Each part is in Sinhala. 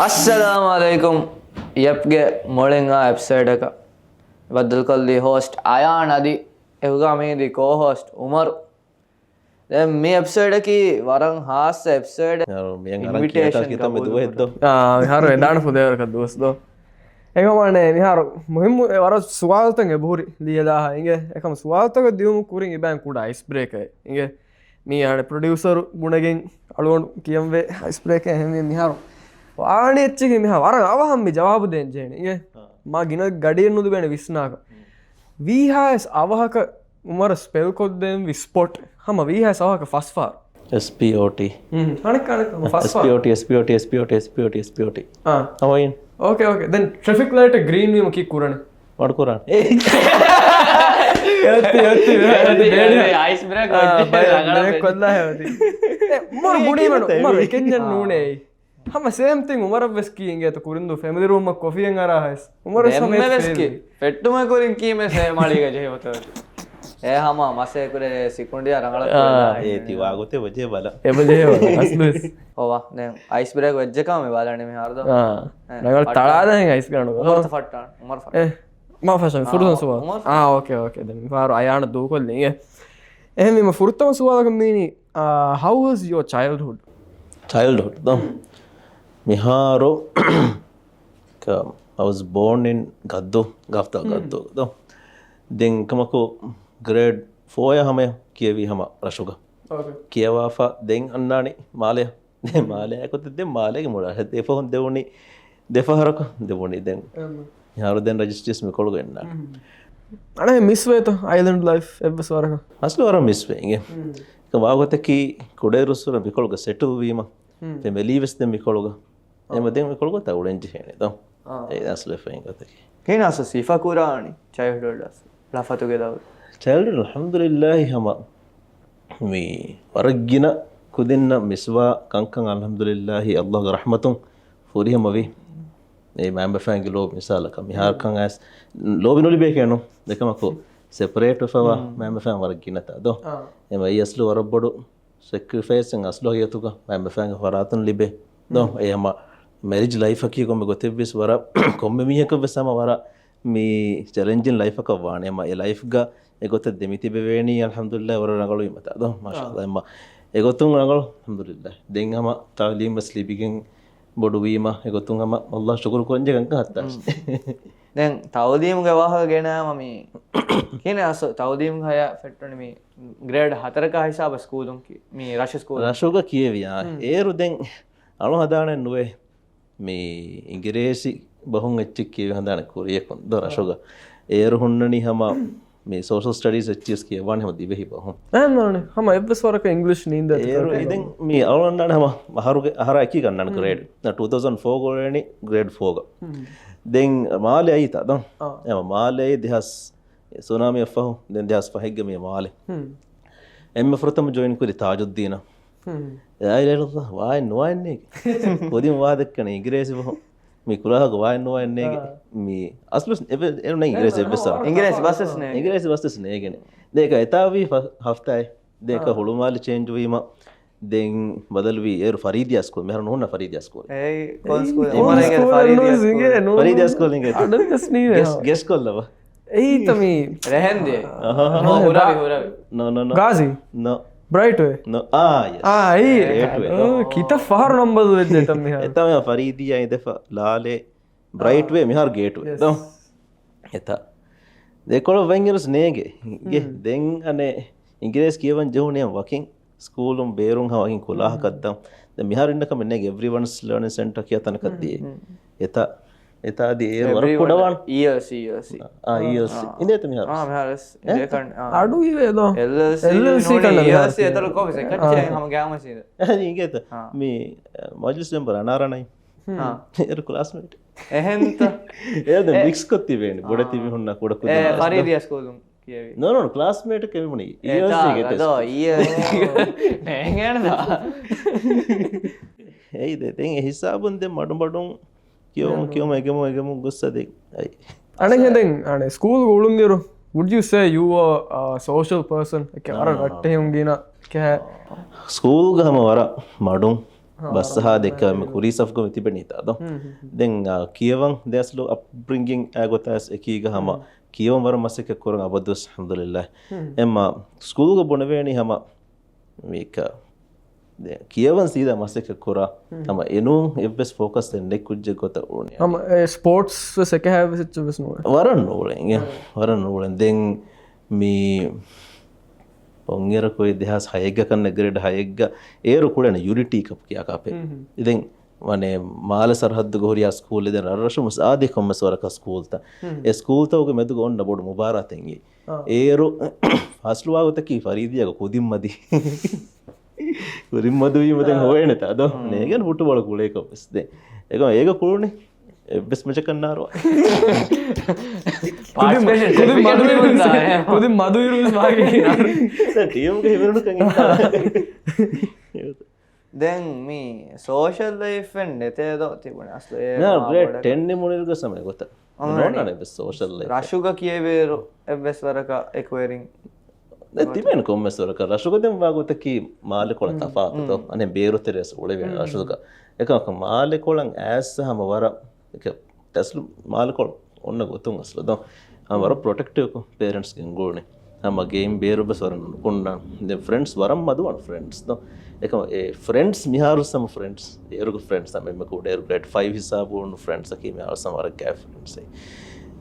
अस्सलामुअलैकुम यपगे मोळिंगा एपिसोड का बदल कल्ली होस्ट आयान अदी एवगा मेदी को होस्ट उमर मी एपिसोड की वरंग हास episode invitation kita medu heddo haru edana fudeer ka dosto egamane niharu muhim wara suwaltan eburi diyala inge ekam suwaltaka dium kurin iban kuda ice breaker inge mi ane producer gunagen alon kiyamwe ice breaker hemi niharu waani echchige miha wara awaham mi jawabu den jene inge ma gina gadiyen nudu bene visnaka we has awahaka umar spell code dem we spot hama we has awahaka phosphor SPOT anak phosphor SPOT awain okay then traffic light green mi ki kurane what kuran yatti ice break break kolla hevati umar budi manu umar kenjan nune hama same thing umar veski inge to kurindu family room ma coffee en ara has umar sama veski pettuma kurin ki me se maliga jehota ए हमा मसे कुरे सिकुंडिया रंगला ए तिवा गोते वजे वाला एबजे असलस होवा ने आइस ब्रेक वजे का में वालाने में हार दो हां रंगल तळा देंगे आइस करनो Umar फटान Umar फटान ma fashion furdan suwa okay then faru ayana do kolle inge ehme ma furtama suwa ga mini how was your childhood dom miharo I was born in gaddo dom then kamako grade 4 ya hame kiyevi hama rashuga okay kiyawafa den annani male kote den male ge moda hete phone devuni defaharako devuni den yaru den registers me koluga enna ane miss way to island life ebbes waraka aslu wara miss way inge ka wagote ki kuderusura me koluga setu wima te me leaves den me koluga ema den me koluga ta ulenji hene do e aslu fe ingote kina so sifa kurani childhood lafa together childhood alhamdulillah hama me waragina kudinna miswa kankan alhamdulillah allah rahmatun furi hama vi e member family lo misala ka mi har kan as lo binoli be keno dekamako separate fawa member family waragina ta do ema yeslu warabbodu sacrifice en aslo yetuka member family waratun libe do e hama marriage life ki ko me gotebis wara komme mi heka besama wara mi challenging life ka wane ma e life ga egote demiti beveni alhamdulillah wara nagalu imata do mashallah emma egotun nagalu alhamdulillah den ama talim maslibigen bodu wima egotun ama allah shukr konje ganka hatta දැන් තවදීම් ගවහ ගෙන මම කියන අස තවදීම් හය ෆෙට්ටනේ මේ ග්‍රේඩ් 4ක හිසාබ ස්කූලුම් මේ රෂ ස්කූල් රෂෝග කියෙවියා ඒරු දැන් අලු හදානේ නුවේ මේ ඉංග්‍රීසි බහුන් එච්චි කියෙවි හදානේ කොරිය කොන්ද රෂෝග ඒරු හුන්නනි හම මේ social studies HCS කියවන්නේ හොදි වෙහි බහුන් නෑ හම එබ්බස් වරක ඉංග්‍රීසි නින්ද ඒරු ඉතින් මේ අලු හදානේ හම මහරුගේ අහර එකි ගන්නන ග්‍රේඩ් 2004 ගෝලේනි ග්‍රේඩ් 4 ක දැන් මාලේ අයිත දන් එම මාලේ දහස් සුනාමි අෆහු දැන් දහස් පහක් ගමේ මාලේ එම්ම ෆෘතම ජොයින් කුරි තාජුද්දීන එයායිලලා වායි නොවන්නේ පොදිම වාදකන ඉංග්‍රීසි බහු මේ කුරාහක වායි නොවන්නේ මේ අස්ලුස් එන ඉංග්‍රීසි බෙසා ඉංග්‍රීසි බස්සස් නේ ගෙන දෙක එතාවි හෆ්තයි දෙක හුළුමාලි චේන්ජ් වීම then badalvi er faridia school mehar nonna faridia school hey kon school faridia school inge adasni guess kollava ei tami rehende huravi no gazi no bright way no yes ei kita far number wedde tami etama faridia indefa lale bright way mehar gate way no eta dekolo vengerus nege ge den ane ingres kiyavan jehune working ස්කූලුම් බේරුම් හවකින් කුලාහ කද්දම් දැන් මිහාර ඉන්නකම නෙගේ everyone's learning center කිය තනකදී එතාදී ඒ වර කුඩවන් ELC ඉඳේත මිහාර මිහාරස් දෙකන් අඩු ඉවේදෝ LLC කන්න ELC එතල කොබිස කච්චේ හම ගෑම සීද ඉංගේත මේ මොජ්ලිස් මෙම්බර් අනාරණයි ඒර ක්ලාස්මේට් එහෙන්ත එයාද මික්ස් කොත්ති වෙන්නේ බොඩ තිබි හොන්න කුඩ කුඩ පරිදියා ස්කූලුම් no classmate kemuni hey de ten hisabun de madum kiyom egemu gussade ai ane den ane school ulungiru would you say you are a social person ke ara ratte ungina ke school gama wara madum බස්සහා දෙකම කුරී සෆ්කම තිබෙන හිතාද දැන් කියවන් දැස්ලෝ අප්බ්‍රින්ගින් ඇගොතස් එකීග හම කියවන් වර මසක කරන් අබදුස් හම්දුලිල්ලාහ් එම්ම ස්කූල් ග බොනවේනි හම මේක කියවන් සීදා මසක කරා හම එනුම් එබ්බස් ෆෝකස් දෙන්නේ කුජ්ජ ගොත ඕනේ හම ස්පෝර්ට්ස් එක හැව සිච්චවස් නොව වරන් නෝලෙන් දෙන් මේ පොංගෙර කොයි දෙහස් හයග කන්න ග්‍රේඩ් හයග්ග ඒරු කුඩන යුනිටී කප් කියා කාපේ ඉතින් වනේ මාල සරහද්ද ගෝරියා ස්කූල් ඉදන් රරෂු මුසාදි කොම්මස් වරක ස්කූල් තා ඒ ස්කූල් තා ඔගේ මෙදුග ඔන්න බොඩ මුබාරතෙන්ගේ ඒරු හස්ලුවාගතකී ෆරීදියක කුදිම්මදි කුදිම්මදු වීමෙන් හොයනේ තා දෝ නේගෙන හුටු බල කුලේ කපස් දෙ ඒක කුළුනේ එබ්බස් මච කන්නාරෝ කුදි මදුවිරුස් වාගේ ටීම් ගේ හිවරුණු කන් දැන් මේ සෝෂල් ලයිෆෙන් නෙතේදෝ තිබුණ අස්ල නෑ ග්‍රේඩ් 10 නේ මොනිල්ග සමය ගොත නෝනනේ බස් සෝෂල් ලයිෆ් රශුග කියවේරු එබ්බස් වරක එක්වේරින් තිබෙන කොම්මස් වරක රශුග දෙම් වාගොතකී මාලේ කොළ තෆාතෝ අනේ බේරුතරස් ඔලේ වෙන රශුග එකක මාලේ කොළන් ඇස්සහම වර එක ටස්ලු මාලේ කොළ ඔන්න ගොතුන් අස්ල දෝ වර ප්‍රොටෙක්ටිව් කෝ පේරන්ට්ස් ගෙන් ගෝනේ හම ගේම් බේරුබස් වරන කොන්නා ද ෆ්‍රෙන්ඩ්ස් වරම් මදුවන් ෆ්‍රෙන්ඩ්ස් දෝ එක ඒ ෆ්‍රෙන්ඩ්ස් මිහාරු සම ෆ්‍රෙන්ඩ්ස් ඒරුග ෆ්‍රෙන්ඩ්ස් තමයි මක උඩ ඒරු ග්‍රේඩ් 5 හිසාබු වුණු ෆ්‍රෙන්ඩ්ස් එකේ මිහාරු සම වර ගෑ ෆ්‍රෙන්ඩ්ස්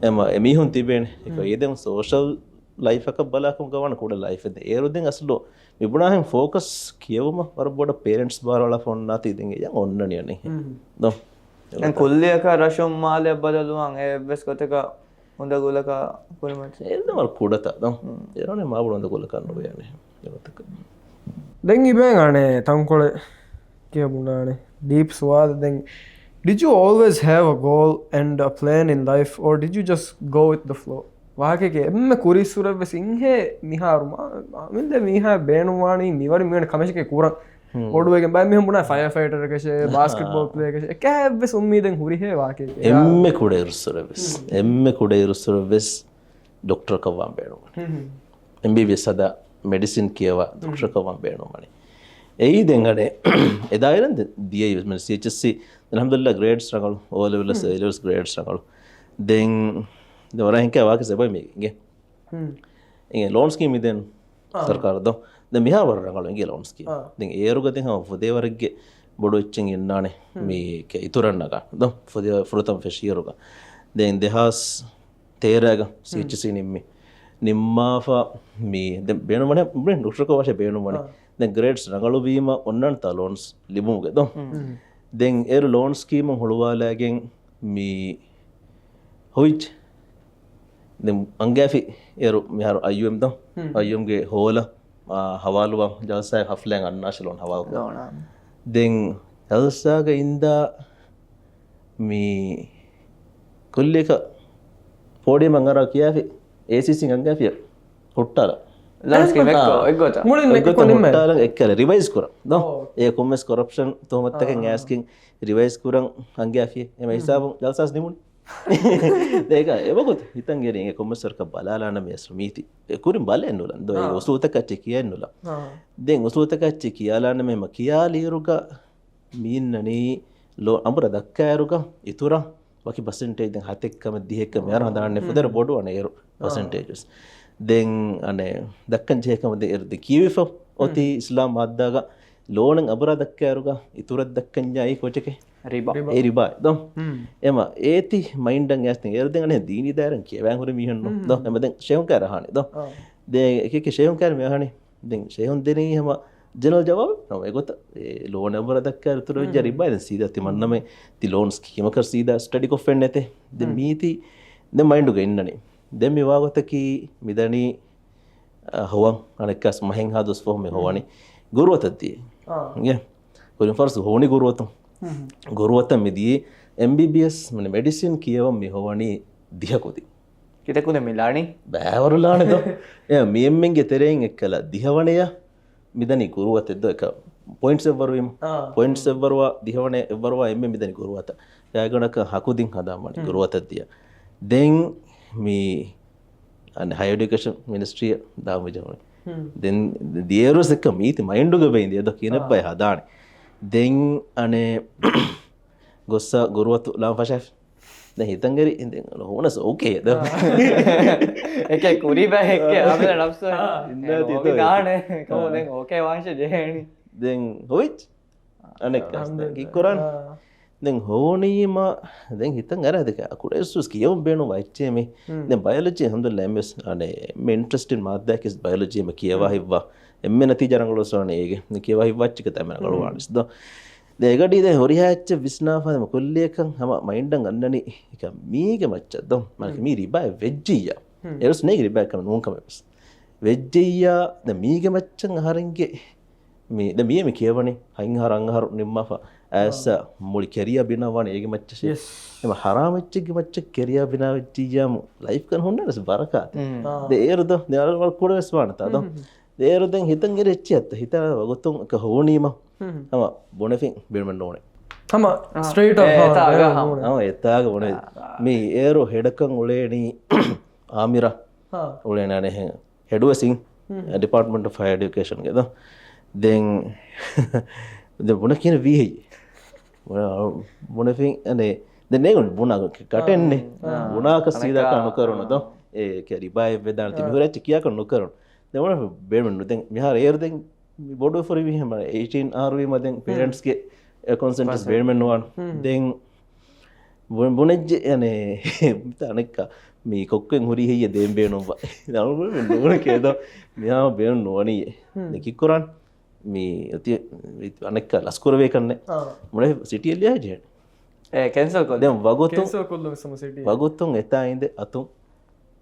එම එමිහුන් තිබෙන්නේ එක ඒදෙම සෝෂල් ලයිෆ් එක බලකම් ගවන කුඩ ලයිෆ් එක ඒරු දෙන් අසලෝ මිබුණාහෙන් ෆෝකස් කියවම වර බොඩ පේරන්ට්ස් බාරවල ෆෝන් නාති දෙන් යන් ඔන්නනිය නේ දෝ දැන් කුල්ලියක රෂුම් මාලය බදලුවන් ඒ එබ්බස් කොතක හොඳ ගොලක කුල්මත් ඒදම කුඩත දෝ ඒරනේ මා බොඩ හොඳ ගොල කන්න බයන්නේ ඒවතක දැන් ඉබෙන් අනේ තංකොල කියමුණානේ deep swad then did you always have a goal and a plan in life or did you just go with the flow වාකේගේ එම්ම කුරිසුරව සිංහේ මිහාරුම මින්ද මිහා බේනුවානි මිවර මිවන කමශකේ කුරන් ඔඩුවගෙන් බය මෙහම බුණා ෆයර් ෆයිටර් එකේ බාස්කට්බෝල් ප්ලේයර් එකේ එකැබ්බස් උම්මීදෙන් හුරිහේ වාකේගේ එම්මෙ කුඩේරුසුරවස් ડોක්ටර් කවම් බේනුවා MBBS අද මෙඩිසින් කියවා ડોක්ටර් කවම් බේනුවානේ එයි දෙංගනේ එදායිරන් දිය මම CHSC alhamdulillah grades රගල O levels A levels grades රගල දෙන් දවරහින් කවාක සබයි මේගේ ඉංගේ ලෝන් ස්කීම් ඉදෙන් සර්කාර දෝ දැන් මිහා වර රගල ඉංගේ ලෝන් ස්කීම් දැන් ඒරුග දෙන් හම ෆොදේ වරගේ බොඩු ඉච්චින් ඉන්නානේ මේක ඉතුරන්නක දෝ ෆොදේ ෆුරතම් ෆෙෂියරුග දැන් දෙහස් තේරග CHSC නිම්මි නිම්මාෆා මේ දැන් බේනුමනේ බ්‍රෙන් ඩොක්ටර් කෝ වශයෙන් බේනුමනේ දැන් ග්‍රේඩ්ස් රගලු වීම ඔන්නන් තා ලෝන්ස් ලිබුමුගේ දෝ දැන් ඒරු ලෝන් ස්කීම් හොළුවාලාගෙන් මේ හොයිච් දැන් අංගෑෆි ඒරු මිහාරු IUM දෝ IUM ගේ හෝල හවාලුව ජල්සයි හෆ්ලෙන් අන්නාශ ලෝන් හවාල් දැන් ජල්සාගේ ඉඳා මේ කොල්ලේක පොඩි මංගරා කියාෆි ACC අංගෑෆි හොට්ටාලා ලන්ස්කේප් එක්ගොත මුලින් එක කොනින්ම හොට්ටාලා එක්කල රිවයිස් කරා දෝ ඒ කොමස් කරප්ෂන් තොමත්තකෙන් ඇස්කින් රිවයිස් කරන් අංගෑෆි එම හිසාබ ජල්සාස් නිමුන් ඒක එවගොත් හිතන් ගෙරින් ඒ කොමස් සර්ක බලාලාන මේ ස්මීති කුරින් බලෙන් නුලන් දෝ ඒ ඔසූත කච්චි කියන්න නුල දැන් ඔසූත කච්චි කියාලාන මෙම කියාලීරුග මීන්නනී ලෝ අඹර දක්කෑරුග ඉතුරා වකි පර්සන්ටේජ් දැන් හතෙක්කම දිහෙක්කම යන හදාන්නේ ෆොදර බොඩු අනේ ඒරු පර්සන්ටේජස් දැන් අනේ දක්කන් ජේකම දෙ එර්ද කීවිෆ ඔති ඉස්ලාම් අද්දාග ලෝණන් අබර දක්කෑරුග ඉතුරත් දක්කන් ජයි කොචකේ රිබා ඒ රිබා දෝ එම ඒති මයින්ඩන් ඇස්තින් එර්දෙන් අනේ දීනි දාරන් කියවෑන් හොර මිහන්නු දෝ එම දැන් ෂේහුන් කරහානේ දෝ දැන් එක ෂේහුන් කර මෙහානේ දැන් ෂේහුන් දෙනේ හැම ජනරල් ජවාබ නෝ ඒගොත ඒ ලෝන අබර දක්කෑර තුර විජ රිබා දැන් සීදා තිමන්නම ති ලෝන්ස් කීම කර සීදා ස්ටඩි කොෆෙන් නැතේ දැන් මීති දැන් මයින්ඩු ගෙන්නනේ දැන් මේ වාගතකී මිදණී හොවන් අනෙක්කස් මහෙන් හදස් ෆෝම් මේ හොවනි ගුරුවතදී ගේ කොරින් ෆර්ස් හොනි ගුරුවතම් ගුරුවත මෙදී MBBS මන මෙඩිසින් කියවම් මේ හොවනි දිහකොති කිතකුනේ මිලානි බෑවරුලානේ දෝ එයා මියෙම්මෙන්ගේ තෙරෙන් එක්කලා දිහවණය මිදණි ගුරුවතෙද්ද එක පොයින්ට්ස් එවරුවීම පොයින්ට්ස් එවරුවා දිහවණේ එවරුවා එම්මෙ මිදණි ගුරුවත යාගණක හකුදින් හදාමණි ගුරුවතදිය දැන් මේ and higher education ministry දාම ජවනේ දැන් දියරොස් එක මීති මයින්ඩුග බෙන්ද යද කියන බය හදානේ දෙන් අනේ ගොස්ස ගුරුවතු ලාම් ෆෂෆ් දැන් හිතන්ගරි හොනස් ඕකේ ද එක කුරි බෑ එක්ක අපේ නෆ්ස ඉන්න දානේ කොහොමද ඕකේ වංශ ජේනි දැන් හොයිච් අනෙක් කික්කොරන් දැන් හෝනීම දැන් හිතන් අර දෙක අකුරෙස්සුස් කියවම් බේනු වයිච්චේ මේ දැන් බයොලොජි හම්දුල්ලා එම්එස් අනේ මේ ඉන්ට්‍රස්ටින් මාද්දාක ඉස් බයොලොජි මේ කියවා හිව්වා එම්මෙ නැති ජරංගලෝ සෝනේ ඒගේ කියවා හිව්වච්ච එක තමයි ගලවානිස් ද දෙගඩි දැන් හොරි හැච්ච විස්නාෆාදම කොල්ලියකන් හැම මයින්ඩන් අන්නනි එක මීගේ මච්ච දම් මල්ක මී රිබා වෙජ්ජියා එරස් නේ රිබා කම නෝන් කමස් වෙජ්ජියා දැන් මීගේ මච්චන් අහරින්ගේ මේ දැන් මේ කියවනේ හයින් හරන් හරු නිම්මෆා ඇස මුලි කෙරියා බිනවනේ ඒගේ මච්ච එම හරාමච්චගේ මච්ච කෙරියා බිනා වෙජ්ජියාම ලයිෆ් කන් හොන්නස් බරකාත දේරද නෙවල් වල කොඩස් වන්ත අද දේරදෙන් හිතන් ගෙරෙච්චියත් හිත ගොතුන් එක හෝනීම හම බොනෆින් බිල්මන් ඕනේ හම ස්ට්‍රේට් එතාග බොන මේ ඒරෝ හෙඩකන් උලේනී ආමිර උලේනනේ හෙඩුවසින් ඩිපාර්ට්මන්ට් ඔෆ් හයර් එඩියුකේෂන් ගෙද දෙන් බොන කියන වීහි බොනෆින් අනේ දෙන්නේගොන් බුණා කටෙන්නේ බුණාක සීදා කනකරන ද ඒ කැරිබාය වෙදාන තිබි හොරච්ච කියා කන නොකරන දෙවන බේමන් දැන් මිහාර ඒරදෙන් බොඩ ෆොරි විහිම 18 RV මදෙන් පේරන්ට්ස් ගේ කන්සෙන්ට්ස් බේමන් නුවන් දෙන් බොනෙජ් යනේ තනක මේ කොක්කෙන් හොරි හිය දෙම් බේනොවා නමුත් නෝන කේද මිහා බේන නොවනියේ දෙකික්කොරන් මේ අති අනෙක් ලස්කර වේ කන්නේ මොනේ සිටි එලියා ජේ කැන්සල් කළා දැන් වගොතුන් කැන්සල් කොල්ලම සම සිටි වගොතුන් එතා ඉඳ අතුන්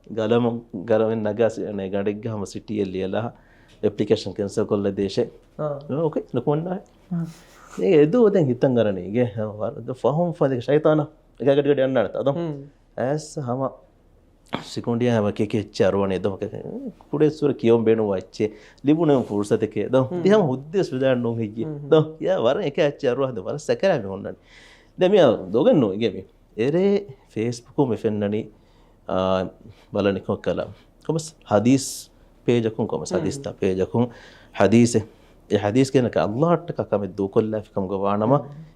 ගලම ගරවෙන් නගස් නේ ගඩෙක් ගහම සිටි එලියලා ඇප්ලිකේෂන් කැන්සල් කොල්ල දේශේ ඕකේ ලකුණා මේ එදෝ දැන් හිතන් ගරණේගේ වරද ෆහම් ෆදේ ෂයිතාන එකකට ගඩ යන්නට අද ඇස් හම සිකුන්ඩිය හැම කෙකේ චරවනේ දොක කුඩේ සුර කියොම් බේනු වච්චේ ලිබුණම් ෆුර්සතකේ දො දිහම හුද්දස් විදාන්න නො හිජි දො යා වර එක චරවහද වර සකරම හොන්නනි දැන් මියා දොගන්නෝ ඉගේ එරේ ෆේස්බුක් මෙෆෙන්නනි බලනිකෝ කලා කොමස් හදීස් පේජකුන් කොමස් හදීස් තා පේජකුන් හදීසේ ඒ හදීස් කෙනක අල්ලාහට කකම දුකොල්ලා ෆිකම් ගවානම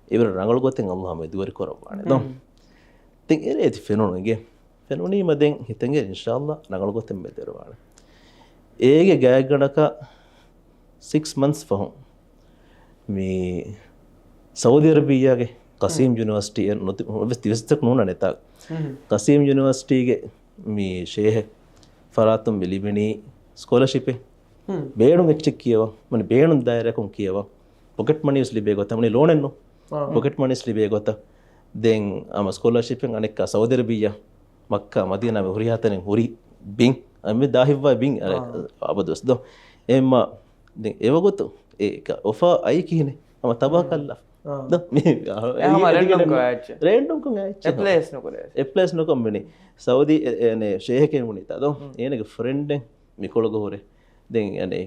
ඉවර රංගල ගොතෙන් අල්ලාහ මේ දුවරි කරවන්නේ දො තින් එරේ ති ෆෙනෝනගේ ෆෙනෝනි මදෙන් හිතන්ගේ ඉන්ෂාල්ලාහ රංගල ගොතෙන් මෙදරවාන ඒගේ ගෑගණක 6 months ෆහම් මේ සෞදි අරබියාගේ කසීම් යුනිවර්සිටි නොති විස්තක් නෝන නෙතා කසීම් යුනිවර්සිටිගේ මේ ෂේහ ෆරාතුම් මිලිබිනි ස්කෝලර්ෂිප් බේණු එච්චක් කියව මනේ බේණු දායරකම් කියව පොකට් මනිස් ලිබේ ගොත මනේ ලෝන් එන්නෝ පොකට් මනිස් ලිබේ ගොත දෙන් අම ස්කෝලර්ෂිප් එක අනෙක් සෞදි අරබියා මක්කා මදීනා හුරි හතනෙන් හුරි බින් අමෙ දාහිවා බින් අබදොස් දෝ එම්ම දෙන් එවගොත ඒක ඔෆර් අයි කිනේ අම තබා කල්ලා රේන්ඩම් කො ඇප්ලේස් නොකර එප්ලේස් නොකම්බනේ සෞදි එනේ ෂේහකෙන් මුනිතා දෝ ඒනගේ ෆ්‍රෙන්ඩ් මිකොලග හොරේ දැන් යනේ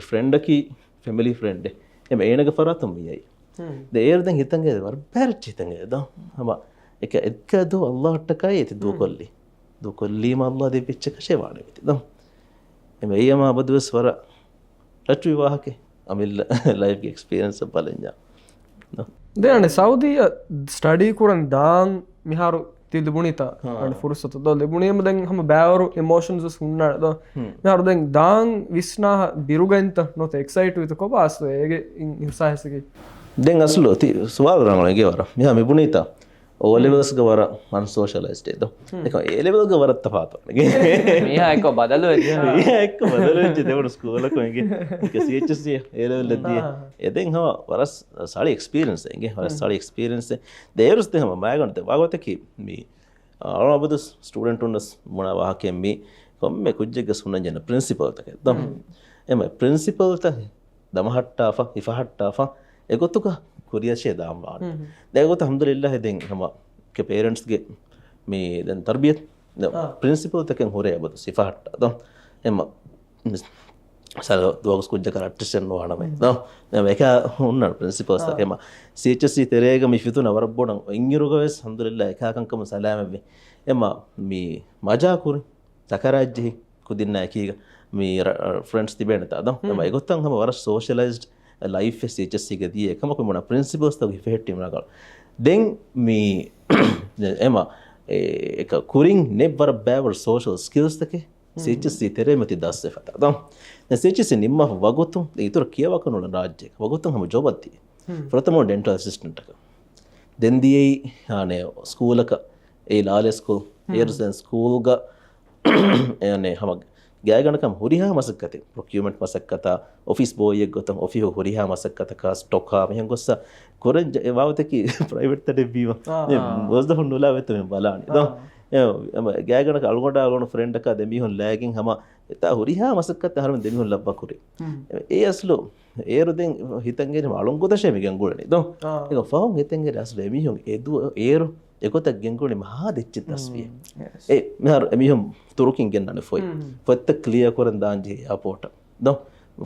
ෆ්‍රෙන්ඩ්කි ෆැමිලි ෆ්‍රෙන්ඩ් එමෙ ඒනගේ ෆරාතුම් මියයි දෙයර් දැන් හිතන්ගේ වර බැරච් හිතන්ගේ දෝ හම එක එක්කදෝ අල්ලාහට කයි ඇති දෝ කොල්ලි මල්ලා දෙපිච්ච කෂේ වානේ විත දෝ එමෙ යම අබදුස් වර රච් විවාහකේ අමිල් ලයිෆ් එක්ස්පීරියන්ස් බලන්ජා දෙන සෞදිය ස්ටඩී කරන් දාන් මිහාරු තිලිබුණිත අන්න ෆුර්සත දෝ ලිබුණියම දැන් හම බෑවරු ඉමෝෂන්ස් උන්නාද දෝ මිහාරු දැන් දාන් විස්නා බිරුගෙන්ත නොත එක්සයිට් විත කොබාස් ඒගේ ඉන්සාහසගේ දැන් අසලෝ ති සුවාල් රංගලගේ වර මිහා මිබුණිත O levels ga wara unsocialized edo eka A level ga waratta paatwage miha ekko badalu wejja miha ekko badalu wejja devonu school ko ege eka CHSC A level leddiye eden hama waras sali experience ege waras sali experience deerus de hama mayagonte wagote ki mi alabadu student unnas mona wahake mi komme kujjega sunna jena principal take dam ema principal ta damahattafa ifahattafa egotuka Korea से दाम वान देखो तो अल्हम्दुलिल्लाह दें हम के पेरेंट्स के में देन तरबियत प्रिंसिपल तक हो रहे अब तो सिफाट तो हम साल दो कुछ जगह अट्रैक्शन वाला में तो मैं क्या उन प्रिंसिपल्स तक हम सीएचसी तेरेगा मी फितु ना वरबोड इंगिरुगा वेस अल्हम्दुलिल्लाह क्या कंकम सलाम में हम मी मजा कुरी सकराजी कुदिन ना की मी फ्रेंड्स दिबेन ता तो मैं गोतंग हम वर सोशलाइज्ड ලයිෆ් CHS එක දී එකම කො මොන ප්‍රින්සිපල්ස් තව ඉෆෙක්ටිව් නගල දැන් මේ එම එක කුරින් නෙබ්බර බෑවර් සෝෂල් ස්කිල්ස් තකේ CHS තෙරෙමති දස්සේ ෆතා දම් දැන් CHS නිම්ම වගොතුන් ඊතර කියවකනොල රාජ්‍යක වගොතුන් හැම ජොබ් අත්ති ප්‍රථම ඩෙන්ටල් ඇසිස්ටන්ට් එක දැන් දියේ ආනේ ස්කූලක ඒ ලාලේ ස්කූල් එයර්සන් ස්කූල් ග එනේ හැම ගෑගනකම් හොරිහා මසක්කත ප්‍රොකියුමන්ට් මසක්කත ඔෆිස් බෝයි එක ගොතම් ඔෆි හොරිහා මසක්කත කා ස්ටොක් හා මෙහෙන් ගොස්ස කොරන් වාවතකි ප්‍රයිවට් තඩ බීම බොස්ද හොන්නුලා වෙත මේ බලන්න දම් ගෑගනක අලුගොඩ අලුගොන ෆ්‍රෙන්ඩ් එක දෙමිහොන් ලෑගින් හැම එතා හොරිහා මසක්කත හරම දෙමිහොන් ලබ්බා කුරි ඒ අස්ලෝ ඒරු දෙන් හිතන්ගේ අලුන් ගොතෂේ මිගන් ගුලනේ දම් ඒක ෆෝන් හිතන්ගේ අස්ලෝ එමිහොන් ඒදු ඒරු එකොතක් ගෙන්ගුණේ මහා දෙච්චි තස්විය ඒ මෙහර එමිහොන් තුරුකින් ගෙන්නන්නේ ෆොයි ෆොත්ත ක්ලියර් කරන් දාන්ජේ එයාපෝට දම්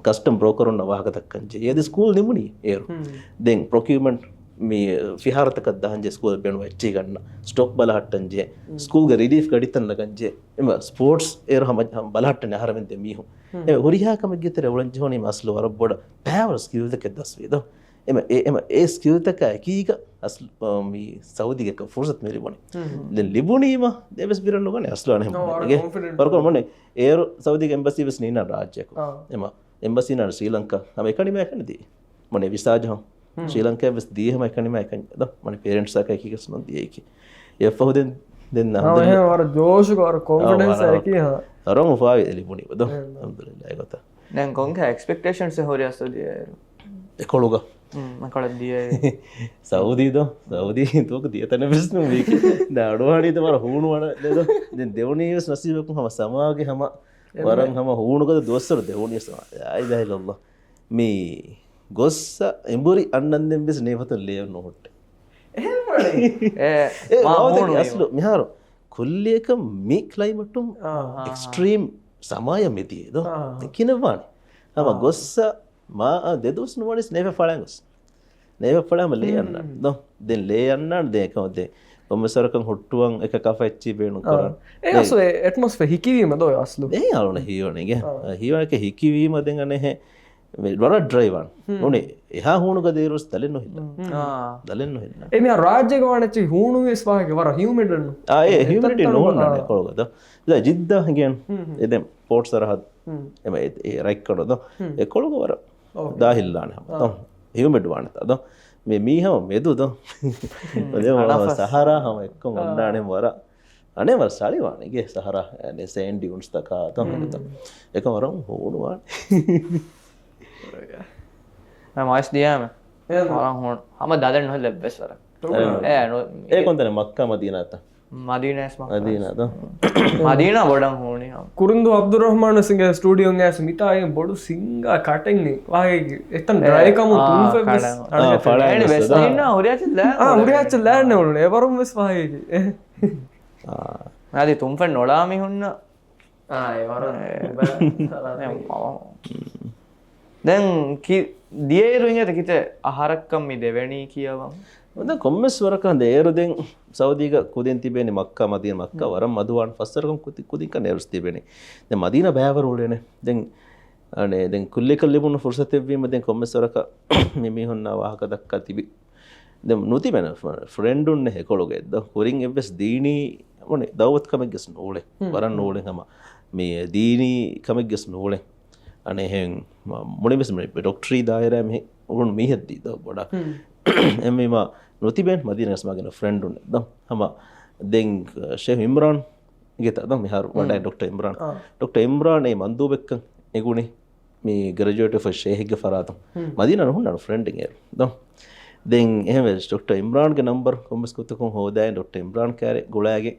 කස්ටම් බ්‍රෝකර් උන්න වාහකතක්කන්ජේ ඒද ස්කූල් නිමුනි ඒරු දෙන් ප්‍රොකියුමන්ට් මේ ෆිහාරතක දාන්ජේ ස්කූල් බෙන්ව එච්චි ගන්න ස්ටොක් බලහට්ටන්ජේ ස්කූල් ගේ රිලීෆ් ගඩිතන් ලගන්ජේ එම ස්පෝර්ට්ස් ඒරු හම බලහට්ටනේ හරවෙන් දෙමිහොන් ඒ හොරිහා කම ගෙතර උලන් ජෝනි මස්ලෝ වර බොඩ පෑවර ස්කිල් දෙක දස්විය දම් ඒ ස්කිල් තක එකීක අස්ල මේ සෞදිගක ෆුර්සත් මෙ ලිබුණේ දැන් ලිබුණීම දෙවස් බිරන්න ගනේ අස්ලාන හැමගේ වරක මොනේ ඒර සෞදිග එම්බසි වෙස් නීන රාජ්‍යක එම එම්බසි නා ශ්‍රී ලංකා හැම එකනිම එකනදී මොනේ විසා ජහම් ශ්‍රී ලංකාව වෙස් දීහම එකනිම එකන් ද මොනේ පේරන්ට්ස් එක එකීක සුන් දී එකි එෆහුදෙන් දෙන්න හම වර ජෝෂක වර කොන්ෆිඩන්ස් එකි හා අරම ෆාවි ලිබුණී බද අල්හම්දුලිල්ලාහ් ඒකත දැන් කොන්ක එක්ස්පෙක්ටේෂන්ස් හොරියස්තදී එකොළුග කලදිය සෞදීද සෞදී තුක දියතන විස්නු වීක අඩුවානීත මර හුණුවන දෙද දෙවනීස් නසීවකු හම සමාගේ හම වරන් හම හුණුකද දොස්සර දෙවනිය අයිදහිලල්ල මේ ගොස්ස එඹුරි අන්නන්දෙන් බෙස් නේපත ලේව නොහොට්ට අස්ලු මිහාරු කොල්ලියක මේ ක්ලයිමටුම් එක්ස්ට්‍රීම් සමාය මෙතියේද කිනවානේ හම ගොස්ස මා දෙදස් නුවනිස් නේව ඵලංගස් නේව ඵලම ලේයන්න දො දෙන් ලේයන්න දෙකවදේ කොමසරකන් හොට්ටුවන් එක කෆච්චි බේනු කරන් ඒ අසු ඇට්මොස්ෆියර් හිකිවීම දෝ අස්ලු ඒ අලුන හියෝනේගේ හියෝනක හිකිවීම දෙන් අනේ වර ඩ්‍රයිවන් උනේ එහා හුණුක දේරුස් දලෙන් නොහිල්ලා දලෙන් නොහිල්ලා එමෙ රාජ්‍යක වණච්චි හුණු වෙස් වාගේ වර හියුමිඩන් ඒ හියුමිඩි නොවන්නනේ කොළගද ඉතින් ජිද්දා ගෙන් එදෙන් පෝට් සරහත් එම ඒ රයික් කරද ඒ කොළග වර දාහිල්ලාන හම හියුමිඩ් වණත අද මේ මීහම මෙදුද සහරා හම එක්කම ඔන්නානේ වර අනේ වර සාලිවානේගේ සහරා නේ සෑන්ඩ් ඩියුන්ස් තකා තමයි එක වරම් හොණුවාන මයිස් දියාම හොන් හම දදන් නොහ ලැබ්බෙස් වර ඒ කොන්තන මක්කා මදීනාත මදීනස් මදීනාත මදීන බොඩන් හෝනි කුරුන්දු අබ්දුරහමාන සිංහ ස්ටුඩියෝන් ඇස් මිතායෙන් බොඩු සිංහ කටෙන්නේ වාගේ එතන ඩ්‍රයිකම හොරියාච ලෑන්න වුණ එවරුම් වෙස් වාගේ ඇති තුම්ෆෙන් නොලාමි හුන්න දැන් දියේරු ඉත කිත අහරක්කම් මි දෙවැනී කියවම් ද කොම්මස් වරකන් දේරුදෙන් සෞදීග කුදෙන් තිබෙන මක්කා මදීන මක්කා වරම් මදුවාන් ෆස්සරකම් කුදික නෙරුස් තිබෙන දැන් මදීන බෑවර උලේනේ දැන් අනේ දැන් කුල්ලේ කල්ලිමුන ෆුර්සත් එවීම දැන් කොම්මස් වරක මිමිහොන්න වාහක දක්කා තිබි දැන් නොතිබෙන ෆ්‍රෙන්ඩ් උන්නේ හෙකොලොගේ ද කුරින් එවස් දීනි මොනේ දවවත් කමක් ගස් නෝලේ වරන් නෝලේ හැම මේ දීනි කමක් ගස් නෝලේ අනේ හෙන් මොනිබස් මේ ඩොක්ටරි දායරා මේ උරුන් මිහෙද්දී ද බඩ එමෙම නොතිබෙන් මදීනස් මගෙන ෆ්‍රෙන්ඩ් උන්නේ දම් හැම දෙන් ෂේහ් ඉම්රාන් ගෙත දම් මිහාර වඩා ඩොක්ටර් ඉම්රාන් ඒ මන්දූබෙක්කන් එගුනේ මේ ග්‍රැජුවේට් ෆර් ෂේහ්ගේ ෆරාතම් මදීන නහුන්න ෆ්‍රෙන්ඩ් ගේ දම් දෙන් එහෙම ඩොක්ටර් ඉම්රාන්ගේ නම්බර් කොම්බස් කුතකම් හොදායි ඩොක්ටර් ඉම්රාන් කාරේ ගොලාගේ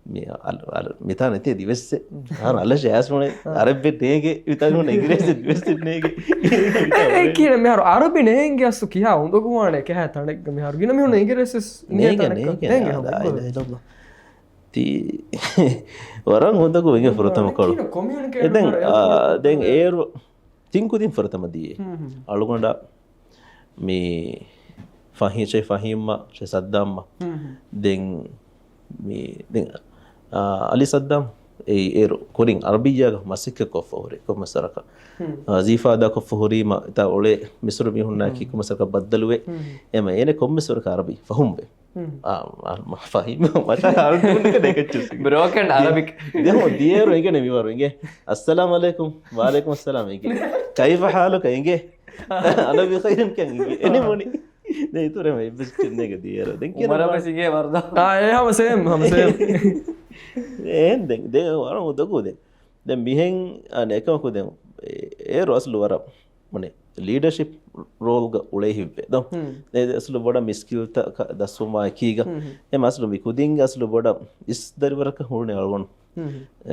මේ අල මිතා නැති දිවස්සේ හර අල ෂෑස් මොනේ අරබ්බේ නේගේ විතර මොනේ ඉංග්‍රීසි දිවස්සේ නේගේ ඒ කියන මෙහර අරබි නේගේ අස්සු කියා උඳගුවානේ කෑ තණෙක් මෙහර ගින මෙහුන ඉංග්‍රීසි නේගේ ති වරන් හොඳකෝ ඉංග්‍රීසි ප්‍රථම කළු දැන් ඒර තින්කුදින් ප්‍රථම දියේ අලුගොඬ මේ ෆහීෂේ ෆහීම්මා ෂේ සද්දාම්මා දැන් මේ දැන් අලි සද්දාම් ඒරු කොරින් අරබියාග මසික්ක කොෆහොරි කොමසරක අසීෆාදා කොෆහොරීම තා ඔලේ මිසුරු මිහුන්නා කි කොමසරක බද්දලුවේ එම ඒනේ කොම්මිසුරක අරබි ෆහුම්බේ ෆහිම මට අරදුන්නක දෙකච්චුසි broken arabic දෙහො දියරු ඉගෙන විවරු ඉගේ අස්සලාමු අලයිකුම් වඅලයිකුම් අස්සලාම් ඉගේ කයිෆ හාලුක ඉගේ අන බි ඛයිරන් කන් ඉගේ එනේ මොනි නේ ඉතුරු මේ බිස්කිට් එක දියරු දැන් කියන මරපසිගේ වර්දා ඒ හැම සේම් එහෙන් දැන් වර උදකෝ දැන් මිහෙන් අනේ එකමකෝ දැන් ඒ රොස්ලු වර මොනේ ලීඩර්ෂිප් රෝල් ಗ ಉಳೆ ಹಿವ್ವೆ ದೋ ನೆ ಅಸಲು ಬಡ ಮಿಸ್ಕಿಲ್ ತ ದಸುಮಾ ಕೀಗ ಎ ಮಸಲು ಮಿ ಕುದಿಂಗ ಅಸಲು ಬಡ ಇಸ್ ದರಿವರಕ ಹುರ್ನೆ ಅಳ್ಗೊಂಡು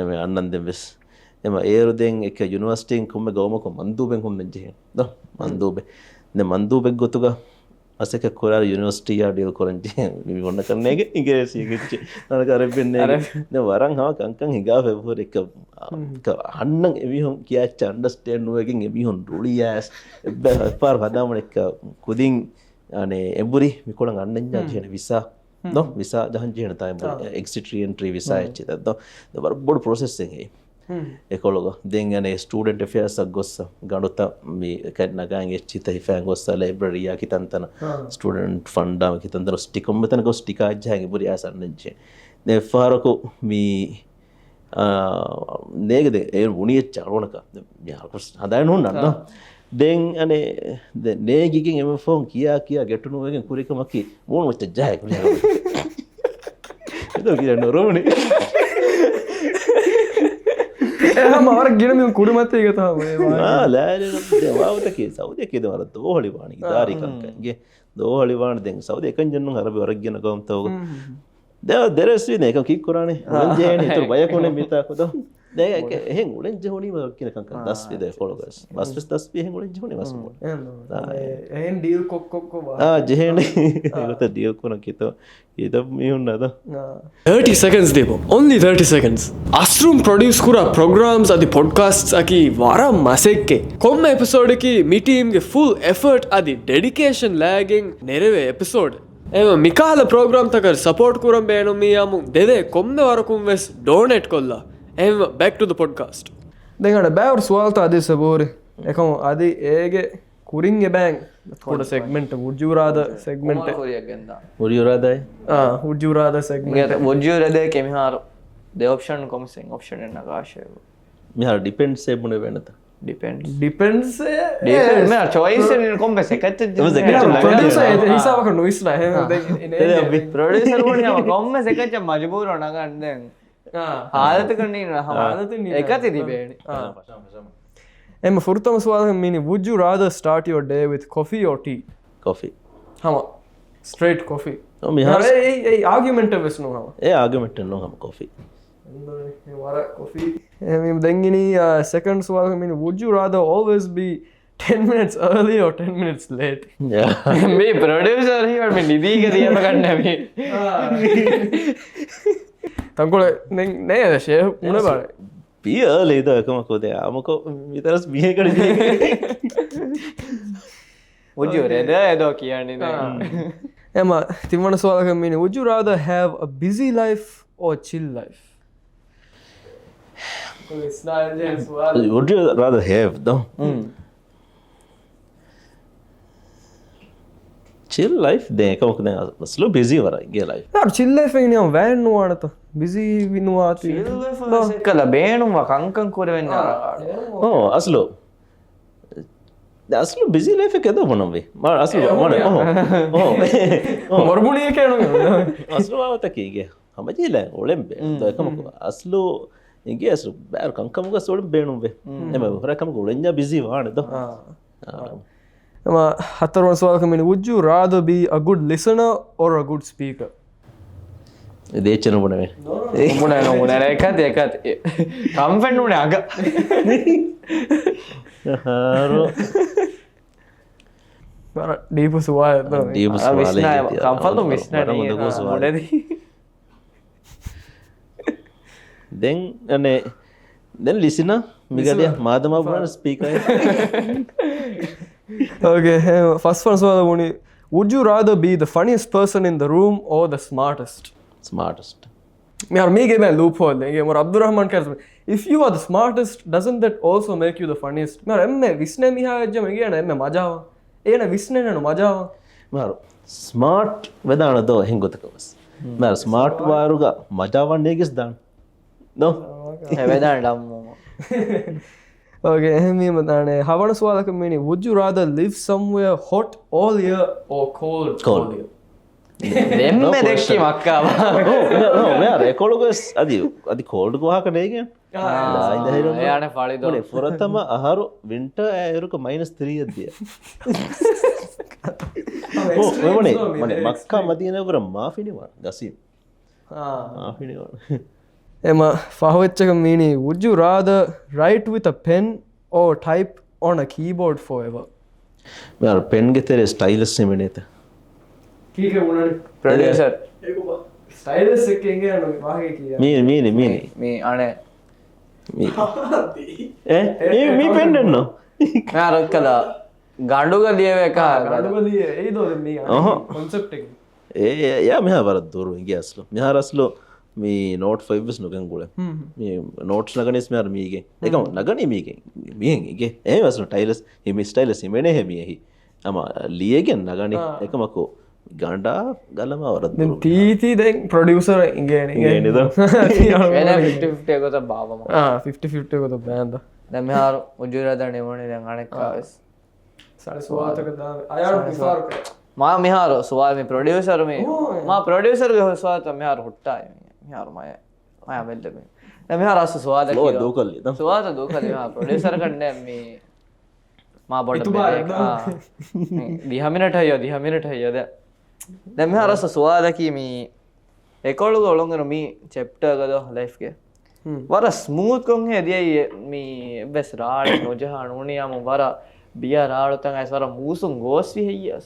ಎಮೆ ಅನ್ನಂದೆ ಬೆಸ್ ಎಮ ಏರು ದೆನ್ ಎಕ ಯೂನಿವರ್ಸಿಟಿ ಕುಮ್ಮೆ ಗೌಮಕ ಮಂದೂಬೆನ್ ಹುಣ್ಣಂಜೆ ದೋ ಮಂದೂಬೆ ನೆ ಮಂದೂಬೆ ಗೊತ್ತುಗ අසක කොරාර යුනිවර්සිටි යා ඩීල් කරන්ජි මි වොන්න කරන්නේගේ ඉංග්‍රීසි කිච්චි නරක අරබෙන්නේ නේ වරන් හව කංකන් හිගා ෆෙබ්‍රුවරි එක අන්නන් එවිහොන් කියාච්ච අන්ඩර්ස්ටෑන්ඩ් නුවකින් එවිහොන් රුලියස් පාර හදාමන එක කුදින් අනේ එබුරි මිකොලන් අන්නන්ජා කියන විසා දෝ විසා ජහන් ජීන තයි එක්සිට් රීඑන්ට්‍රි විසා එච්චි දෝ බර බොඩ ප්‍රොසෙසින් හේ එකොලොග දෙන් යනේ ස්ටුඩන්ට් ඇෆෙයර්ස් අගොස්ස ගණුත මේ කඩනගාන් එච්චිත හිෆෑන් ගොස්ස ලයිබ්‍රරියා කිතන්තන ස්ටුඩන්ට් ෆන්ඩාම කිතන්තන ස්ටිකම් මෙතන ගොස් ටිකා ජහන් බුරි ආසන්නජේ නේ ෆාරකෝ මේ නේගද ඒ වුණිය චරවණක යාකස් හදාගෙන හොන්නන්න දෙන් අනේ නේගිකින් එම ෆෝන් කියා ගැටුණු වගේ කුරිකමකි මොන මොච්ච ජහය කුලියා එතෝ කියන නෝරෝනේ එහෙනම් අවර ගෙන මේ කුඩමත් එක තමයි ලාලේ සෞදියකේ දවර දෝහලි වාණි ඉදාරිකන්ගේ දෝහලි වාණ දෙන් සෞදිය එකන් ජන්නු අරබි වරක් ගෙන ගම් තවක දෙරස් විනේ එකන් කික් කරානේ උලෙන් ඉතුරු බයකොනේ මිතා කොද දැන් එහෙන් උලෙන් ජහෝනි වරක් කියන කංක 10 විද කොලගස් බස් 10 එහෙන් උලෙන් ජහෝනි වස් මොන එහෙන් ඩීල් කොක්කොක්කො ජෙහෙනේ ඒකට ඩීල් කරන කිතෝ ඊට මිහුන් නද 30 seconds devo only 30 seconds asrum produce kura programs adi podcasts aki varam masekke komme episode ki mi team ge full effort adi dedication lagging nereve episode ema mikala program takar support kuram beenu mi amu dede komme warakum wes donate kolla ema back to the podcast dengana baur swalta adi sabore ekam adi ege kuring e bang थोड़ा segment would you rather segment would you rather would you rather segment would you rather ke mihar the option comes in option en nagashe mihar depends se mune venata depends me choice en komme sekat producer hisabaka noise la producer woni ama komme sekat majbur ona gannen हालत करनी ना हालत नहीं एकati dibeni එම ෆුර්තම සවාලක මිනි would you rather start your day with coffee or tea coffee hama straight coffee no mihar ei argument vesnu hama A argument no hama coffee wara coffee em dengini second sawalaka mini would you rather always be 10 minutes early or 10 minutes late yeah me producer here me nidhi ke diyama ganna me තංකොල නේ ෂේ මුණ බාර be early though එකමකෝ දැන් අමකෝ විතරස් බිහෙකට would you rather edo කියන්නේ නෑ එම තිමන සවාලක මිනි would you rather have a busy life or chill life would you rather have though chill life දැන් එකමකෝ දැන් slow busy වරයි ගේ life යාර chill life එක නියම වෑන් නුවානත busy විනුවාති කල බේනුම කංකං කර වෙන්න අස්ලෝ අස්ලෝ busy life එක එද මොනම වේ මම අස්ලෝ මම මොර්මුණිය කියනවා අස්ලෝ අවතකීගේ හැමදේලා ඔලෙම්බේ එකමකෝ අස්ලෝ ඉගේ අස්ලෝ බෑර කංකමුක සොලම් බේනුම් වේ එම හොරකමක ඔලෙන්ජා busy වානද එම හතරවන සවාලක මිනි would you rather be a good listener or a good speaker දේචන මොනවේ මොන එකත් එකත් කම්ෆෙන්ට් උනේ අග හාරෝ වර දීප සුවාය දීප සුවාලේ කම්ෆල්තු මිස්නා මොනේද දැන් අනේ දැන් ලිසන මිගලිය මාදමා බුණ speaker okay first one so would you rather be the funniest person in the room or the smartest Me or me game a loophole. Game or Abdurrahman cares. If you are the smartest, doesn't that also make you the funniest? Me or emme visne mi ha jam again emme majawa. Ena visne no majawa. මාරු ස්මාර්ට් වෙදානදෝ හිංගොතකවස් මර ස්මාර්ට් වාරුග මජාවන්නේ ගෙස් දාන්න නෝ හැබැයි ඩම්මෝ Okay, me madane. Havana swalaka meaning. Would you rather live somewhere hot all year or cold all year? දෙන්න දෙක්කි මක්කාවා මෙයාර එකොළුගස් අධි කෝල්ඩ් ගහක නේගෙන් එයාන පලිදෝ පුරතම අහරු වින්ට ඇයරුක -3 අදිය මනේ මක්කා මදිනකර මාෆිනිවා ගසීම් මාෆිනිවා Emma, Fahwechaka meaning. Would you rather write with a pen or type on a keyboard forever? මෙයාර පෙන් ගෙතර ස්ටයිලස් නෙමෙනේත ප්‍රොඩියුසර් Stylus එකේ යන වාගේ කියා. මීනි මේ අනේ මේ පෙන්ඩන්නෝ මෑරක් කලා ගණ්ඩුක ලියව එක ගඩුගලිය ඒ දෝ මේ concept එක. යා මෙහා වරත් දුරු ගියස්ලෝ මෙහාරස්ලෝ මේ නෝට් 5 නොකන් ගුල මේ නෝට්ස් නගනස් මෙයාර මීගෙන් එකම නගන මීගෙන් මියගේ ඒ වස්න ටයිලස් හිමි ස්ටයිලස් හිමෙන හෙමියෙහි අම ලියගෙන් නගන එකමකෝ ගණ්ඩා ගලම වරත් තීති දැන් ප්‍රොඩියුසර් ඉගෙන නේද 50-50 එකත බාවම 50-50 එකත බෑන්ද දැන් මෙහාර උජුරද නෙමෝනේ දැන් අනෙක් කාවස් සාරි සුවාතක දා අයාර විසාරක මා මෙහාර සුවාල් මේ ප්‍රොඩියුසර් මේ මා ප්‍රොඩියුසර් ගේ සුවාත මෙහාර හුට්ටා මෙහාර මය බෙල්ල මේ දැන් මෙහාර අස්ස සුවාද ලෝ දෝකල්ලි දම් සුවාත දෝකල්ලි මෙහාර ප්‍රොඩියුසර් කන්නේ මේ මා බොඩ දිහමිනට හයෝ දැන් මෙහාර අස්ස සුවාද කී මේ එකොළුග ඔලොංගන මේ චැප්ටර් ගද ලයිෆ් ගේ වර ස්මූත් කොන් හේදියයි මේ බස් රාඩ නොජහා නෝනියම වර බිය රාඩතන් ඇස්වර මූසුම් ගෝස්වි හෙයියස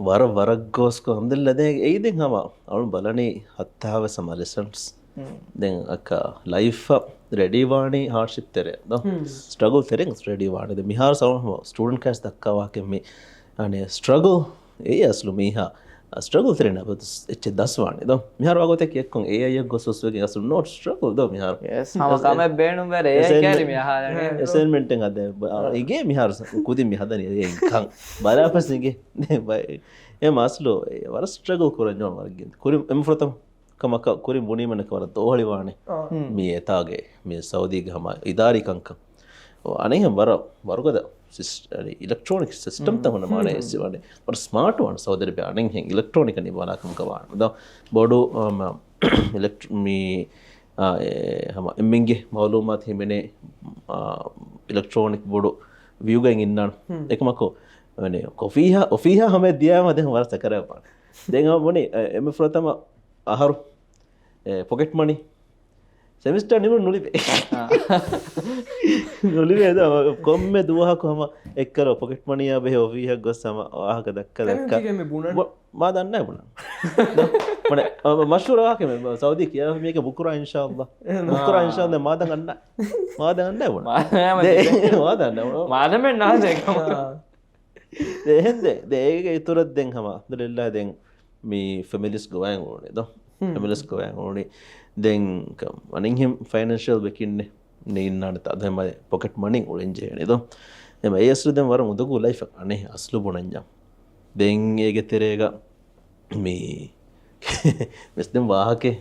වර වරක් ගෝස්කෝ හම්දුල්ලද ඒදෙන් හම අවුන් බලනේ හත්තාව සමලෙසන්ස් දැන් අක්ක ලයිෆ් රෙඩිවානි හාර්ෂිප් තෙරේ ස්ට්‍රගල් තෙරෙන් රෙඩිවානද මිහාර සවම ස්ටූඩන්ට් කෑස් දක්කාවාකෙන් මේ අනේ ස්ට්‍රගල් ඒ අස්ලු මීහා ස්ට්‍රගල් තෙරෙන අපත එච්ච දස්වානේ දෝ මිහාර වගොතේ එක්කොන් ඒ අය ගොසොස්වගේ අස්ලු නොට් ස්ට්‍රගල් දෝ මිහාර yes හම කම බේනුම් බර ඒ කෑලි මිහාරනේ assignment එක අද ඒගේ මිහාර කුදින් මිහදනේ ඒකන් බලාපස්නිගේ බයි ඒ මාස්ලෝ වර ස්ට්‍රගල් කරනවා වර්ගින් කුරි එම්ෆ්‍රතම් කමක කුරි මුනිමනක වර තෝහලිවානේ මේ එතාගේ මේ සෞදි ගම ඉදාරි කංක අනේ වර වරකද ඉලෙක්ට්‍රොනික් සිස්ටම් තමන මානේ ඉස්සවනේ වර ස්මාර්ට් වන සෞදි බේ අනේ හෙන් ඉලෙක්ට්‍රොනික නිවානකම් කවාන ද බොඩු මේ හම එම්මින්ගේ මාලුමාත් හිමනේ ඉලෙක්ට්‍රොනික් බොඩු වියුගෙන් ඉන්නන එකමකෝ අනේ ඔෆීහා හැම දියාම දැන් වරස කරපාන දැන් මොනේ එම ප්‍රථම ආහාර පොකට් මනි සෙමිස්ටර් නිම නුලිපේ නුලිපේ ද කොම්මේ දුවහක හැම එක්කර පොකට් මනි ආබේ ඔෆීහා ගොස්සම ආහක දැක්ක මා දන්නේ නැහැ බුණා මනේ මෂූර් ආකේ සෞදි කියා මේක බුකුරා ඉන්ෂාඅල්ලා බුකුරා ඉන්ෂාඅල්ලා මා දන්නේ නැහැ බුණා මා දන්නේ මාදමෙන් නාදේ දෙහෙන්ද දෙයක ඉතුරත් දෙන් හම අල්හම්දුලිල්ලාහ් දෙන් මේ ෆැමිලිස් ගෝයන් ඕනේ දෝ ෆැමිලිස් ගෝයන් ඕනේ දෙන් අනින් හිම් ෆයිනෑන්ෂල් වෙකින්නේ නේ ඉන්නට තදම පොකට් මනි ඔලෙන් ජේනේ දෝ එම ඒ අස්ලු දැන් වර මුදකු ලයිෆ් අනේ අස්ලු බොණන්ජම් දෙන් ඒගේ තෙරේක මේ මෙස් දෙන් වාහකේ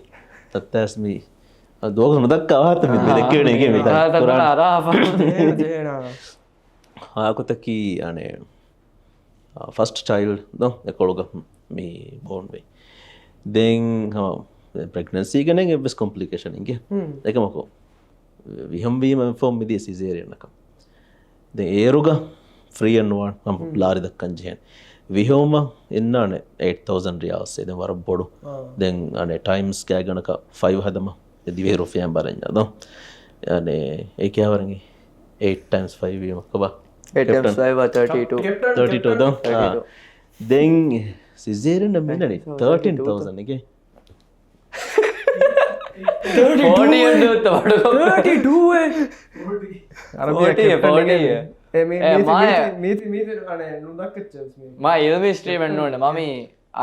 තත්තස් මේ දෝක නොදක්ක ආහත මේ දෙකේ නේ මේ කුරාන අරහා ආකොතකි අනේ first child no ekologa me born way then pregnancy gane bes complication inge ekamako viham form midi cesarean nakam then eruga free and one lari dakkan jehen vihoma innane 8000 riyals then war bodu then ane times ga ganaka 5 hadama dive rufiyan baranya do ane e kya warange 8 times 5 vihoma 8 times 5 32 though then cesarean minute 13000 again 40 මා ඉල්මි ස්ට්‍රීම් එන්න ඕනේ මම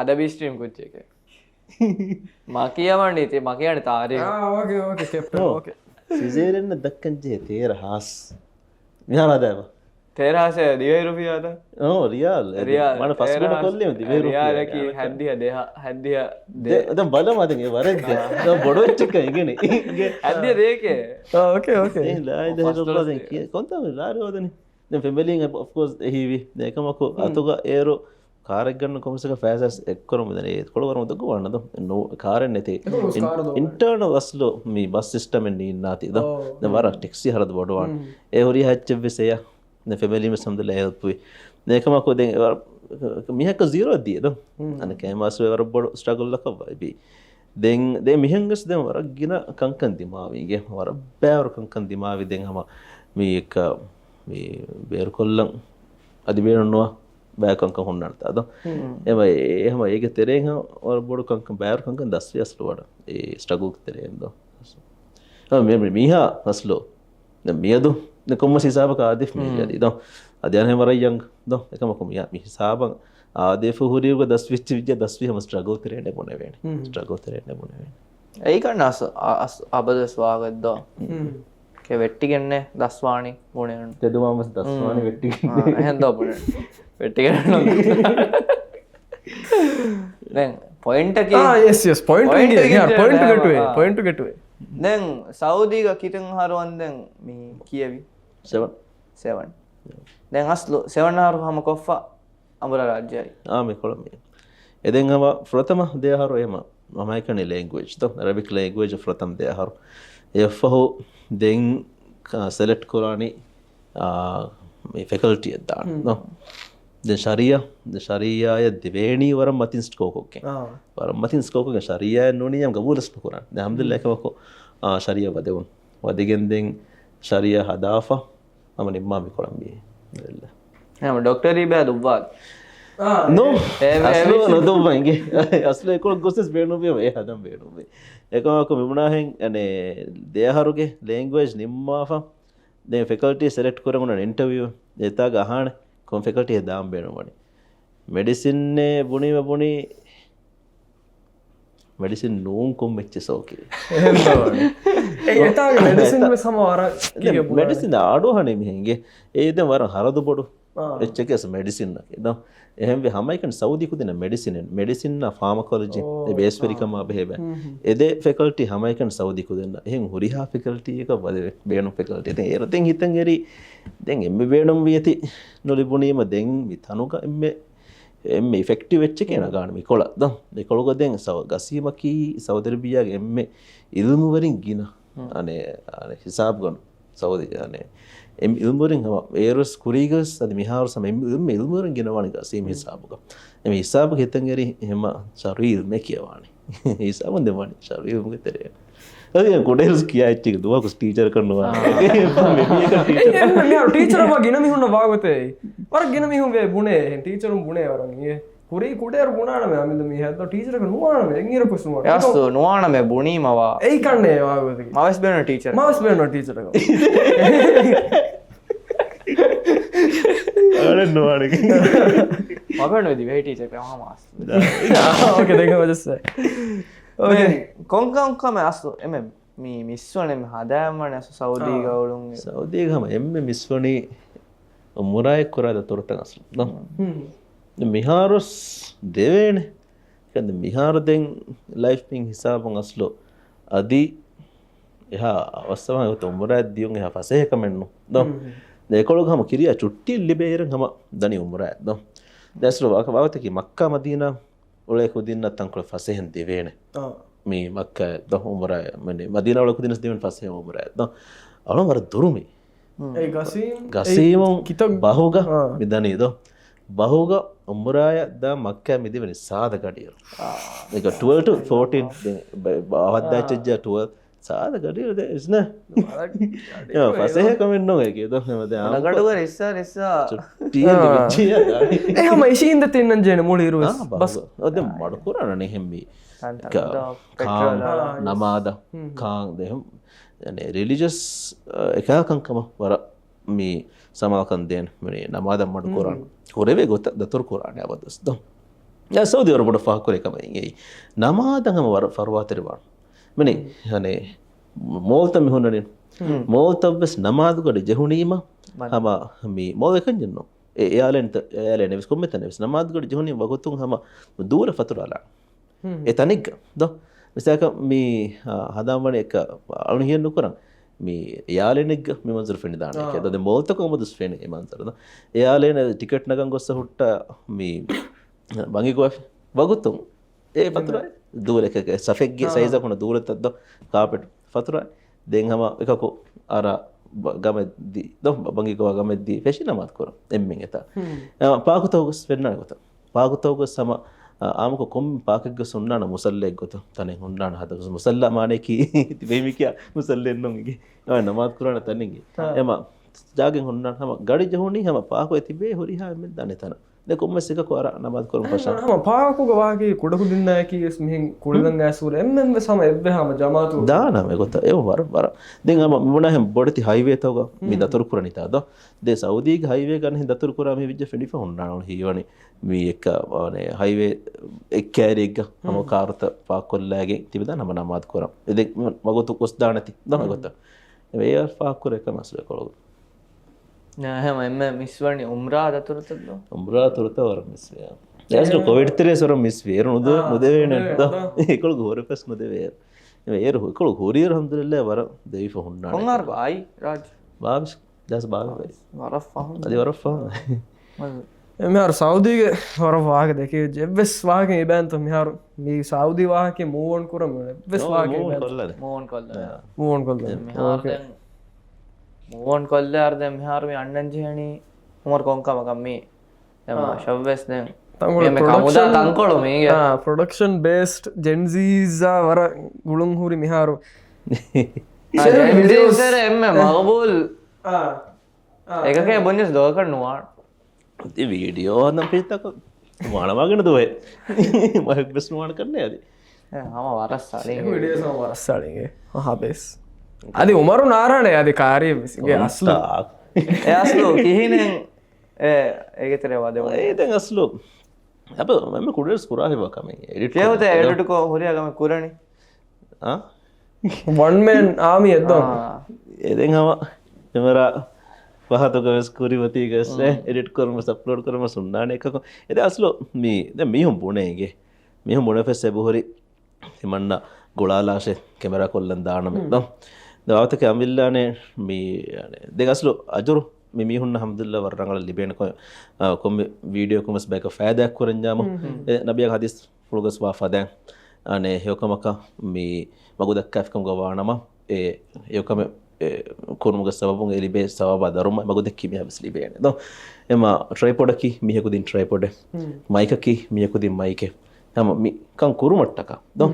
අදබි ස්ට්‍රීම් කොච්ච එක මා කියවන්නේ ඉතින් මා කියන්නේ තාරේ ඕකේ කැප්ටන් ඕකේ සිසේරෙන්න දක්කන්ජේ තේර හාස් මිහාරදෑම තේරහසේ දිවේ රුපියාද රියාල් මට පස්ගුණ කොල්ලෙම දිවේ රියාලකි හැන්දිය දෙහ හැන්දිය ද බල මතගේ වරද බොඩොච්චක ඉගෙන හැන්දිය දේකේ ලායි කොන්තම ලාරෝදන ෆෙමලින් ඔෆ්කෝස් එහිවි දෙකමකු අතුක ඒරු කාරක්ගන්න කොමසක ෆෑසස් එක්කරම දන කොළවරමතක වන්නද නො කාරෙන් නැති ඉන්ටර්න වස්ලෝ මේ බස් සිිස්ටමෙන් ඉන්නාතිද වර ටෙක්සි හරද බොඩුවන් ඒ හොරි හච්චවෙසය ෆෙමලීම සම්දල ඇල්පුයි දෙකමකෝ දෙ මිහක සීරෝදදියද අන කෑමස්වර බොඩ ස්ටගල්ලක වයිබී දෙන් දේ මිහංගස් දෙම වරක් ගෙන කංකන් දිමාවීගේ වර බෑවර කංකන් දිමාවි දෙන් හම මේක මේ බේර් කොල්ලන් අධිබේරන්නවා බෑකංක හොන්නටතාද එම ඒහම ඒක තෙරේහ බොඩුකංක බෑර්කංක දස්වයස්ලුවට ඒ ස්ටගුක් තෙරේද මෙ මීහා හස්ලෝ මියදු කොම සිසාාවක ආදිፍ මියද අධ්‍යනය වරයං ද එකමකොම මිහිසාබන් ආදේප හුරියක දස් විච්චි විජ දස්වීම ස්ට්‍රගෝ කරන බොනවෙන ස්ට්‍රගෝ කරන බොනවෙන ඒකන්න අබද ස්වාගත්දා වෙට්ටිගෙන්නේ දස්වානි ගුණයන් තෙදුමාම දස්වාන වෙට්ටි හැද වෙට්ටිගන්න දැන් පොයින්ට පොයින්ට ගෙටුවේ දැන් සෞදීක කිටන් හරුවන් දැන් මේ කියවි සෙවන් දැන් අස්ලු සෙවන්හරු හම කොෆ්ෆා අමර රාජ්‍යයි ආම කොළම එදෙන් හම ෆ්‍රතම දෙහරු එම මමයිකන ලේංගුවේජ් ත රැබික් ලේංගුවේජ ෆ්‍රතම් දෙහරු එෆහු දෙන් සෙලෙට් කොරානි ෆෙකල්ටිය දාන්න ශරියාය දෙවේණී වර මතින් ස්කෝකෝකෙන් වර මතින් ස්කෝක ශරියය නොනියම් ගබූලස්න කරන්න හම්දල් ලැකවකෝ ශරිය වදවුන් වදිගෙන්දෙන් ශරිය හදාාෆ මම නිම්මාමි කොළම්බිය හම ඩොක්ටරී බෑ දුබ්වාත් නො නොදම්මයිගේ අස්ල කොළ ගොස්ස් බේනුවේ ඒ හදම් බේනුවේ එකමක මිමුණහෙන් ඇනේ දෙයහරුගේ ලේංගුවේජ් නිම්මාෆා දෙ ෆෙකල්ටිය සෙලෙක්ට් කරගුණ ඉන්ටවියෝ ඒතා ගහන කොම් ෆෙකල්ටිය දාම් බේනුවනි මෙඩිසින්නේ බුණිව බුණි මෙඩිසින් නූන් කොම් මෙච්ච සෝකේ මෙඩිසින් ආඩුහන මිහින්ගේ ඒද වර හරදු බොඩු එච්චකෙස මෙඩිසින්න ද එහෙම හමයිකන් සෞදිකුදින මෙඩිසින්න ෆාමකොලජි බේස්වරිකම බෙහෙබ එද ෆෙකල්ටි හමයිකන් සෞදිකුදන්න එහෙන් හුරිහා ෆෙකල්ටියක බද බේනු ෆෙකල්ට ඒරතෙන් හිතන් එරි දැන් එම බේනුම් වියති නොලිබුණීම දෙන් තනුක එම ෆෙක්ටි වෙච්ච කියන ගානමි කොළ ද දෙකොළොක දෙන් සව ගසීමකී සෞදරබියගේ එම ඉල්මුවරින් ගින අනේ හිසාබ් ගොනු සෞදිජානය එම ඉල්මුවරින් හම ඒරස් කුරීගස් අද මිහාර සම ඉල්මුවරින් ගෙනවානික සීම හිසාබක එම හිසාබ හිතන්ගරි එහෙම ශරීල්ම කියවානි හිසාබන් දෙවානි ශරීල්ම තරය ගොඩෙල්ස් කියයිච්චික දුවකුස් ටීචර් කරනවා ටීචරම ගෙන මිහුන්න වාගතේ වර ගෙන මිහුන්ගේ බුණේ ටීචරුම් බුණේ වරගේ කුරේ කුඩේර බුණානම අමින්ද මේ හැද ටීචරක නුවානම එංගිර කුස්ම යස්තු නුවානම බුණීමවා ඒ කන්නේ වාගතේ මවස් බේන ටීචර් ටීචරක අර නොවානක මගන වෙදි ටීචර් මාස් ඕකේ දෙක වදස්ස කොංකංකම අස්තු එම මේ මිස්වනෙම හදෑමන ඇසු සෞදී ගවුලුන් සෞදීගම එම මිස්වනී මුරායෙක් කොරාද තොරතන් අසු මිහාරුස් දෙවේන කඳ මිහාරදෙන් ලයිෆ්පිං හිසාබන් අස්ලෝ අදී එහා අවස්සම උම්රා දියුන් එහා පසේකමෙන්න්නු දම් දෙකොළු හම කිරිය චුට්ටිල් ලිබේරන් හම දනි උම්රා දම් දැස්ලෝ වාක භාවතකි මක්කා මදීන ඔලෙකු දින්න තංකොළ ෆසහෙන් දෙවේන මේ මක්ක ද උමරය මනේ මදීනවලකු දිනස් දෙවන් පසේ උමරය ද අලු වර දුරුමි ගසීමම් කිත බහුග මිදනීද බහුග උම්රාය ද මක්කෑ මිදිවනි සාධ ගඩියරු එක 12 to 14 බවද්දාචජ්ජ 12 සාධ ගඩියරුද ඉස්න පසේ කමෙන් නො එක ද ගඩුව රිස්සා රිස්සා එහම ඉශීන්ද තින්නන් ජන මුලිරු බස් ඔද මඩු කරන්න නෙහෙම්බී නමාද කාං දෙහම් රිලිජස් එකකංකම වර මේ සමාකන්දයෙන් මනේ නමාදම් මඩු කොරන්න හොරවේ ගොත දතුර කොරන්න අවදස්ද සෞදි අරබට ෆාක් කරේ කම ඉයි නමාදංගම වර ෆර්වාතරවා මනේ අනේ මෝල්ත මිහුණනේ මෝල්තවස් නමාදුගඩ ජහුණීම හම මේ මෝල් එකන්ජන්නෝ එයාලෙන්ට එයාලෙ නෙවිස් කොම්මෙත නෙවිස් නමාදුගඩ ජහුණීම වගතුන් හම දූර ෆතුරාලා එතනික් දො මිසක මේ හදාමන එක අනුහියන්නු කරන් මේ එයාලෙනෙක් මේ මන්සර් ෆෙනි දාන එක දද මෝල්ත කොමදුස් ෆෙනි ඒ මන්සරද එයාලෙන ටිකට් නගන් ගොස්ස හුට්ට මේ බංගිකෝ වගතුන් ඒ ෆතුරායි දූරක සෆෙක්ගේ සයිසකුණ දූරතද්ද කාපෙට් ෆතුරායි දෙන් හම එකකෝ අර ගමෙද්දී දො බංගිකෝ ගමෙද්දී ෆෙෂි නමත් කර එම්මින් එත පාකුතවගස් වෙන්නන කොට පාකුතවගස් සම ආමක කොම් පාකෙක්ග සුන්නාන මුසල්ලෙක් ගොත තනෙන් හොන්නාන හදගස් මුසල්ලා මානේකි තිබෙමිකිය මුසල්ලෙන් නොන්ගේ නමත් කරන තනින්ගේ එම ජාගෙන් හොන්නාන හම ගඩි ජහුණී හම පාකෝ තිබේ හොරිහා මෙන් දන්නේ තන de kommes එක කොර නමත් කරුම් පෂා හම පාකුග වාගේ කුඩකු දින්නෑකීස් මිහින් කුළදන් ඇසුර එම්මෙන්ද සම එබ්බහම ජමාතු දානම ගොත ඒ වර දෙන් අම මුණහෙම් බොඩති හයිවේ තවග මේ දතුරු පුරනිතා දො දේ සෞදීගේ හයිවේ ගන්න දතුරු පුරා මේ විජ්ජ ෆෙඩිෆ හොන්නාන හීවනි මේ එක නේ හයිවේ එක් කෑරිෙක් හම කාර්ත පාකොල්ලාගේ තිබද නම නමත් කරම් එදෙක් මගොතු කොස් දානති දම ගොත ඒ පාකුර එක මස්ල කොළග හැම එම මිස්වනි උම්රා දතුරතද උම්රා තුරත වර මිස්වයා ඇස්ල කොවිඩ්තරේ සොර මිස් වේර නුද මුදවේනට ඒකොළ ගෝර පැස් මුදවේර ඒ කොළ හොරියර හඳුරල්ල වර දෙවිෆ හොන්නා කොන්ආර් බයි රාජ් බාවිස් දස් බාවයි වරෆ් පහන් අද වරෆ එමහර සෞදීගේ හොර වාග දෙක ජෙව්වෙස් වාගේ බෑන්ත මිහාරු මේ සෞදී වාහකේ මූවන් කරම එව්වෙස් වාගේ කොල්ලද මෝන් කොල්ල මූවන් කොල්ද මෝන් කොල්ල අර්ද මෙහාරු මේ අන්නන් ජහනි උමර් කොංකම කම්මේ එම ෂව්වෙස් දැන් කමුදා තංකොළු මේ ප්‍රොඩක්ෂන් බේස්ඩ් ජෙන්සීසා වර ගුළුන් හුරි මිහාරු එම මගබූල් එකකේ බොන්නස් දෝකරනවා වීඩියෝ හදම් පිතක මානවාගෙන දුවේ මහක් බෙස්නුවාන කරන්න ඇද හම වරස්සාලේ වරස්සාලගේ හබෙස් අධි උමරු නාරණය අධි කාරයගේ අස්ලා එයස්ලෝ කිහිනෙන් ඒගෙතරේ වද ඒතැන් අස්ලෝ අප මෙම කුඩස් කුරාහිවකම එවත එඩටකෝ හොරියගම කරණ වන්මෙන් ආමි එද්දම් ඒදෙන් හම එමරා පහතකස් කුරිවතිගස් එඩිට කරම සප්ලෝඩ් කරම සුන්නාන එකක එද අස්ලෝ මේ ද මිහුම් පුුණේගේ මිහුම් මුණ පෙස් සැබහොරි එමන්න ගොලාලාශය කෙමර කොල්ලන් දානම දම් දවතක අමිල්ලානේ මේ දෙගස්ලු අජුරු මිහුන්න හම්දුල්ල වරංගල ලිබේනක කොම වීඩියෝ කොමස් බැක ෑදයක් කරජාම නබිය හදිස් පුළගස් වාාදැන් අනේ හයෝකමක මේ මගුදක්කැෆ්කම් ගවානම ඒයෝකම කුරුමුග සබපුන් එලිබේ සවා දරුම මගුද කිමිය විස් ලිබේන ද එම ට්‍රයිපොඩකි මියකුදින් ට්‍රයිපොඩ මයිකකි මියකුදින් මයික හම කං කුරුමට්ටක දො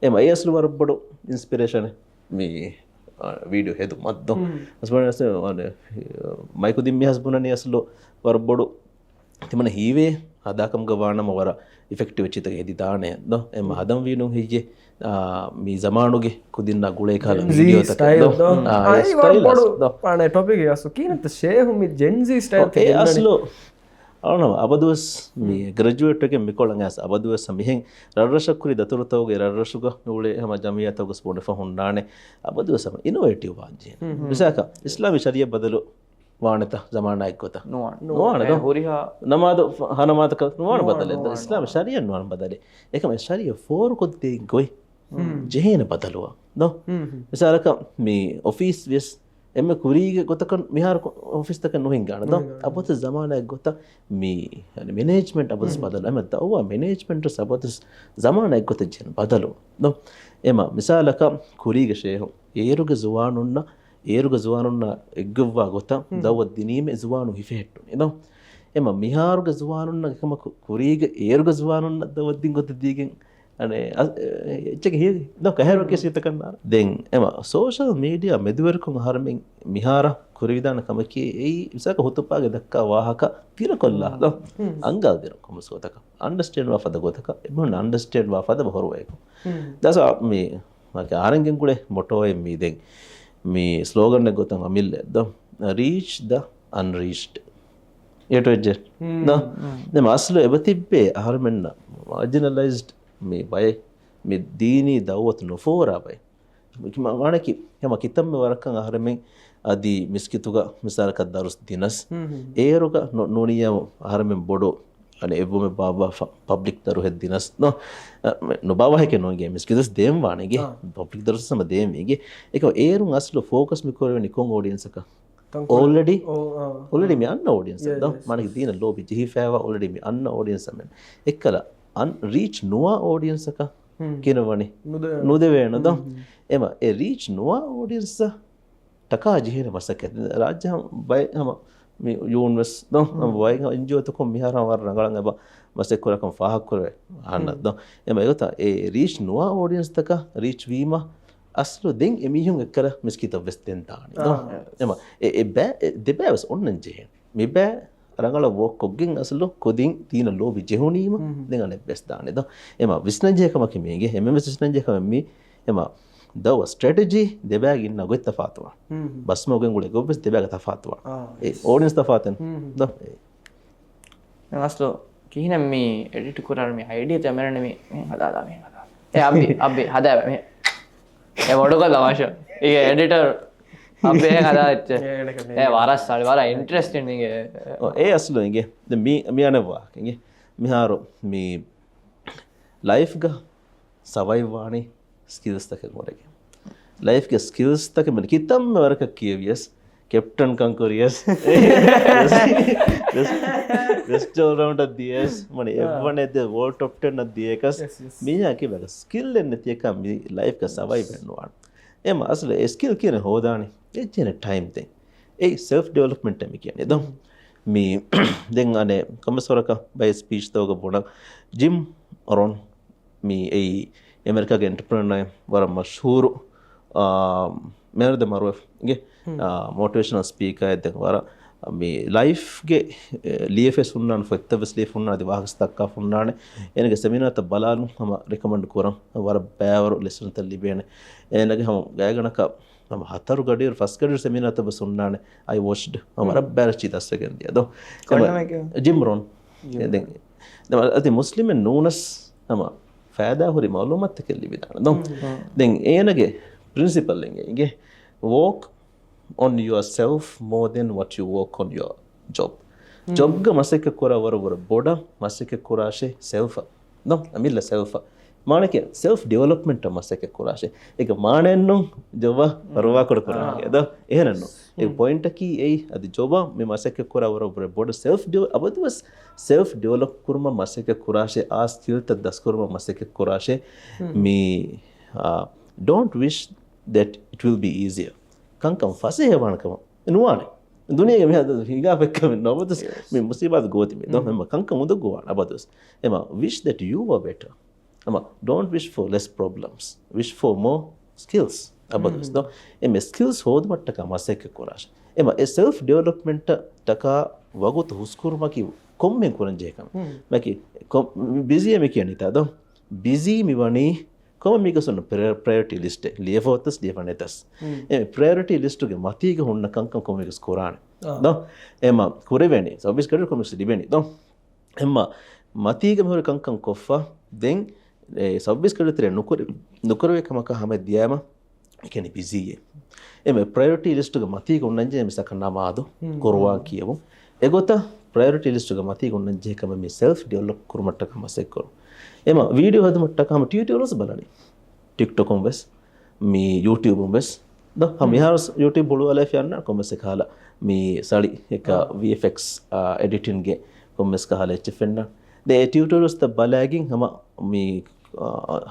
එම ඒස්ලු වරබොඩු ඉන්ස්පිරේෂන මේ වීඩියෝ හෙතු මත්දො අස්බනස මයිකුදින් මිහස්බුණන ඇස්ලෝ වරබොඩු තිමන හීවේ හදාකම් ගවානම වර ඉෆෙක්ටිව චිත හෙදි දානය ද එම හදම් වීනු හිජේ මේ සමානුගේ කුදින්න ගුලේ කාල පාන ටොපික යසු කියනත ශයහුමි ජෙන්සී ස්ටයිල් අස්ලෝ අවනම අබදුවස් මේ ග්‍රජුවට්ක මිකොළන් ඇස් අබදුවස මිහෙන් රර්ශකුරි දතුරතවගේ රර්ශුක නූලේ හම ජමියතවගස් පොඩ හොන්නානේ අබදුවසම ඉනොවේටව වාජය විසාක ඉස්ලාමි ශරිය බදලු වානත සමානයක්කොත නොවානද හොරිහා නමාද හනමාතක නවාන බදල ඉස්ලාම ශරියන් වාන බදලේ එකම ශරිය ෆෝර්කොත්තේ ගොයි ජහන බදලවා නො විසාලක මේ ඔෆිස් වෙස් එම කුරීග ගොතක මිහාර ඔෆිස්තක නොහින් ගානද අපත සමානයක් ගොත මේ මෙනේජ්මෙන්ට් අබස් බදල ඇම දවවා මෙනේජ්මෙන්ට් සබතස් සමානයක් ගොත ජන බදලු නො එම මිසාලක කුරීග ශයහු ඒරුග zuwaනුන්න ඒරුග zuwaනුන්න එක්ගවා ගොත දව දිනීම zuwaanu හිෆෙහෙට්ටු නේද එම මිහාරුග zuwaනුන්න එකම කුරීග ඒරුග zuwaනුන්න දවද්දින් ගොත දීගෙන් අනේ එච්චක හේ ද කහැරක සිත කරන්නා දෙන් එම සෝෂල් මීඩියා මෙදුවරකුන් හරමින් මිහාර කුරවිධාන කමකේ ඒ විසක හොතුපාගේ දක්කා වාහක පිර කොල්ලා ද අංගල් දෙන කොමසෝතක අන්ඩර්ස්ටෑන්ඩ් වා ෆද ගොතක එම අන්ඩර්ස්ටෑන්ඩ් වා ෆද බහරුවයක දස මේ මගේ ආරංගෙන් කුලේ මොටෝය මී දෙන් මේ ස්ලෝගන් එක ගොතන් අමිල්ල the reach the unreached A to Z no de maslo ebatibe aharmenna marginalized me bay me dini dawat no fora bay kima wanaki hema kitamme warakan aharmen adi miskituga misalaka darus dinas eruga noniyam aharmen bodo ane evume baba public daru hed dinas no baba heke nonge miskitus dem wanege public darus sama dem ege eka erun aslo focus mi korweni kon audience ka already me anna audience da manaki dina lobi jihi fawa already me anna audience men ekkala reach nuwa audience ka kinawani nudevena da ema e reach nuwa audience taka jihene masaka rajya bay hama me yunus da bay enjoy to kom mihara war rangalan eba masekura kam fahak kore anna da ema egota e reach nuwa audience taka reach vima aslo den emihun ekkala miskita vesten taani no ema e ba deba was onnan jehen me ba rangala walk koggen aslo kodin tina lobi jehunima den ane best daane da ema visnanje kama kimege emme visnanje kama me ema dawa strategy deba ginna gotta fatwa basmo gen gule gobes deba ta fatwa e audience ta faten da aslo kihina me edit kurar me idea tamerane me hadala me e abbi hada me ඒ මොඩකල් අවශ්‍ය ඒ එඩිටර් අපේ හදා වෙච්ච ඒ වරස් සාරි වර ඉන්ටරෙස්ටින් ඉගේ ඒ අස්ලු ඉගේ ද මි අනවා ඉගේ මිහාරු මි ලයිෆ් ಗ සවයිව් වානේ ස්කිල්ස් තක මොරගේ ලයිෆ් ಗೆ ස්කිල්ස් තක මන කිතම් වරක කියවියස් कैप्टन कंकोरियस बेस्ट ऑलराउंड दियस मने एवने द वर्ल्ड टॉप 10 दियकस मिया के बग स्किल ने तियका मी लाइफ का सर्वाइव बनवान एम असले स्किल किने होदानी ए जेने टाइम ते ए सेल्फ डेवलपमेंट ते मिकियने दो मी देन अने कमसोरक बाय स्पीच तोग बोना जिम अरोन मी ए अमेरिका के एंटरप्रेन्योर वर मशहूर मेरे द मारो गे मोटिवेशनल स्पीकर है वारा मी लाइफ गे लीएफएस उन्नान फक्तवस लीफ उन्ना दि वाहस तक्का उन्नाने एनगे सेमिनार त बलानु हम रिकमेंड कोरम वारा बैवर लेसन त लिबेने एनगे हम गायगणक हम हतर गडी और फर्स्ट गडी सेमिनार त बस उन्नाने आई वॉच्ड हमारा बैरची 10 सेकंड दिया दो जिम रोन देन अति मुस्लिम नूनस हम फायदा हुरी मालूमात के लिबिदान दो देन एनगे प्रिंसिपल लेंगे work on yourself more than what you work on your job job ga maseke kora wara boda maseke korashe self no amilla self manake self development maseke korashe eka manennu joba warwa kodukora eda ehenanno e point ki ei adi joba me maseke kora wara boda self develop kurma maseke korashe a skill ta das kurma maseke korashe me don't wish that it will be easier kankam fase hewan kam nuwane duniya me hada higa fekkam nobadus me musibat goti me don me kankam udu gowan abadus ema wish that you were better ema don't wish for less problems wish for more skills abadus no ema skills hod matta ka maseke korash ema e self development taka wagut huskurma ki komme kuranje kam maki busy me kiyanita do busy mi wani como amigo son priority list lievotas lievanetas priority list ge matiga hunna kankam como amigo scorane no ema kureveni so obvious kadu como se diveni no emma matiga me kankam koffa den so obvious kadu tre nukurve kamaka hame diama ekeni busy ema priority list ge matiga unnanje misaka namadu korwa kiyevu egota priority list ge matiga unnanje kama me self develop kurmatta kama sekkoru एमा वीडियो हद मट्टा हम ट्यूटोरियल्स बनानी टिकटॉक में बस मी यूट्यूब में बस दो हम यहाँ यूट्यूब बोलू वाले फिर को मैं सिखाला मी साड़ी एक वीएफएक्स एडिटिंग के को मैं सिखाला चिफिन्ना दे ट्यूटोरियल्स तब बालागिंग हम मी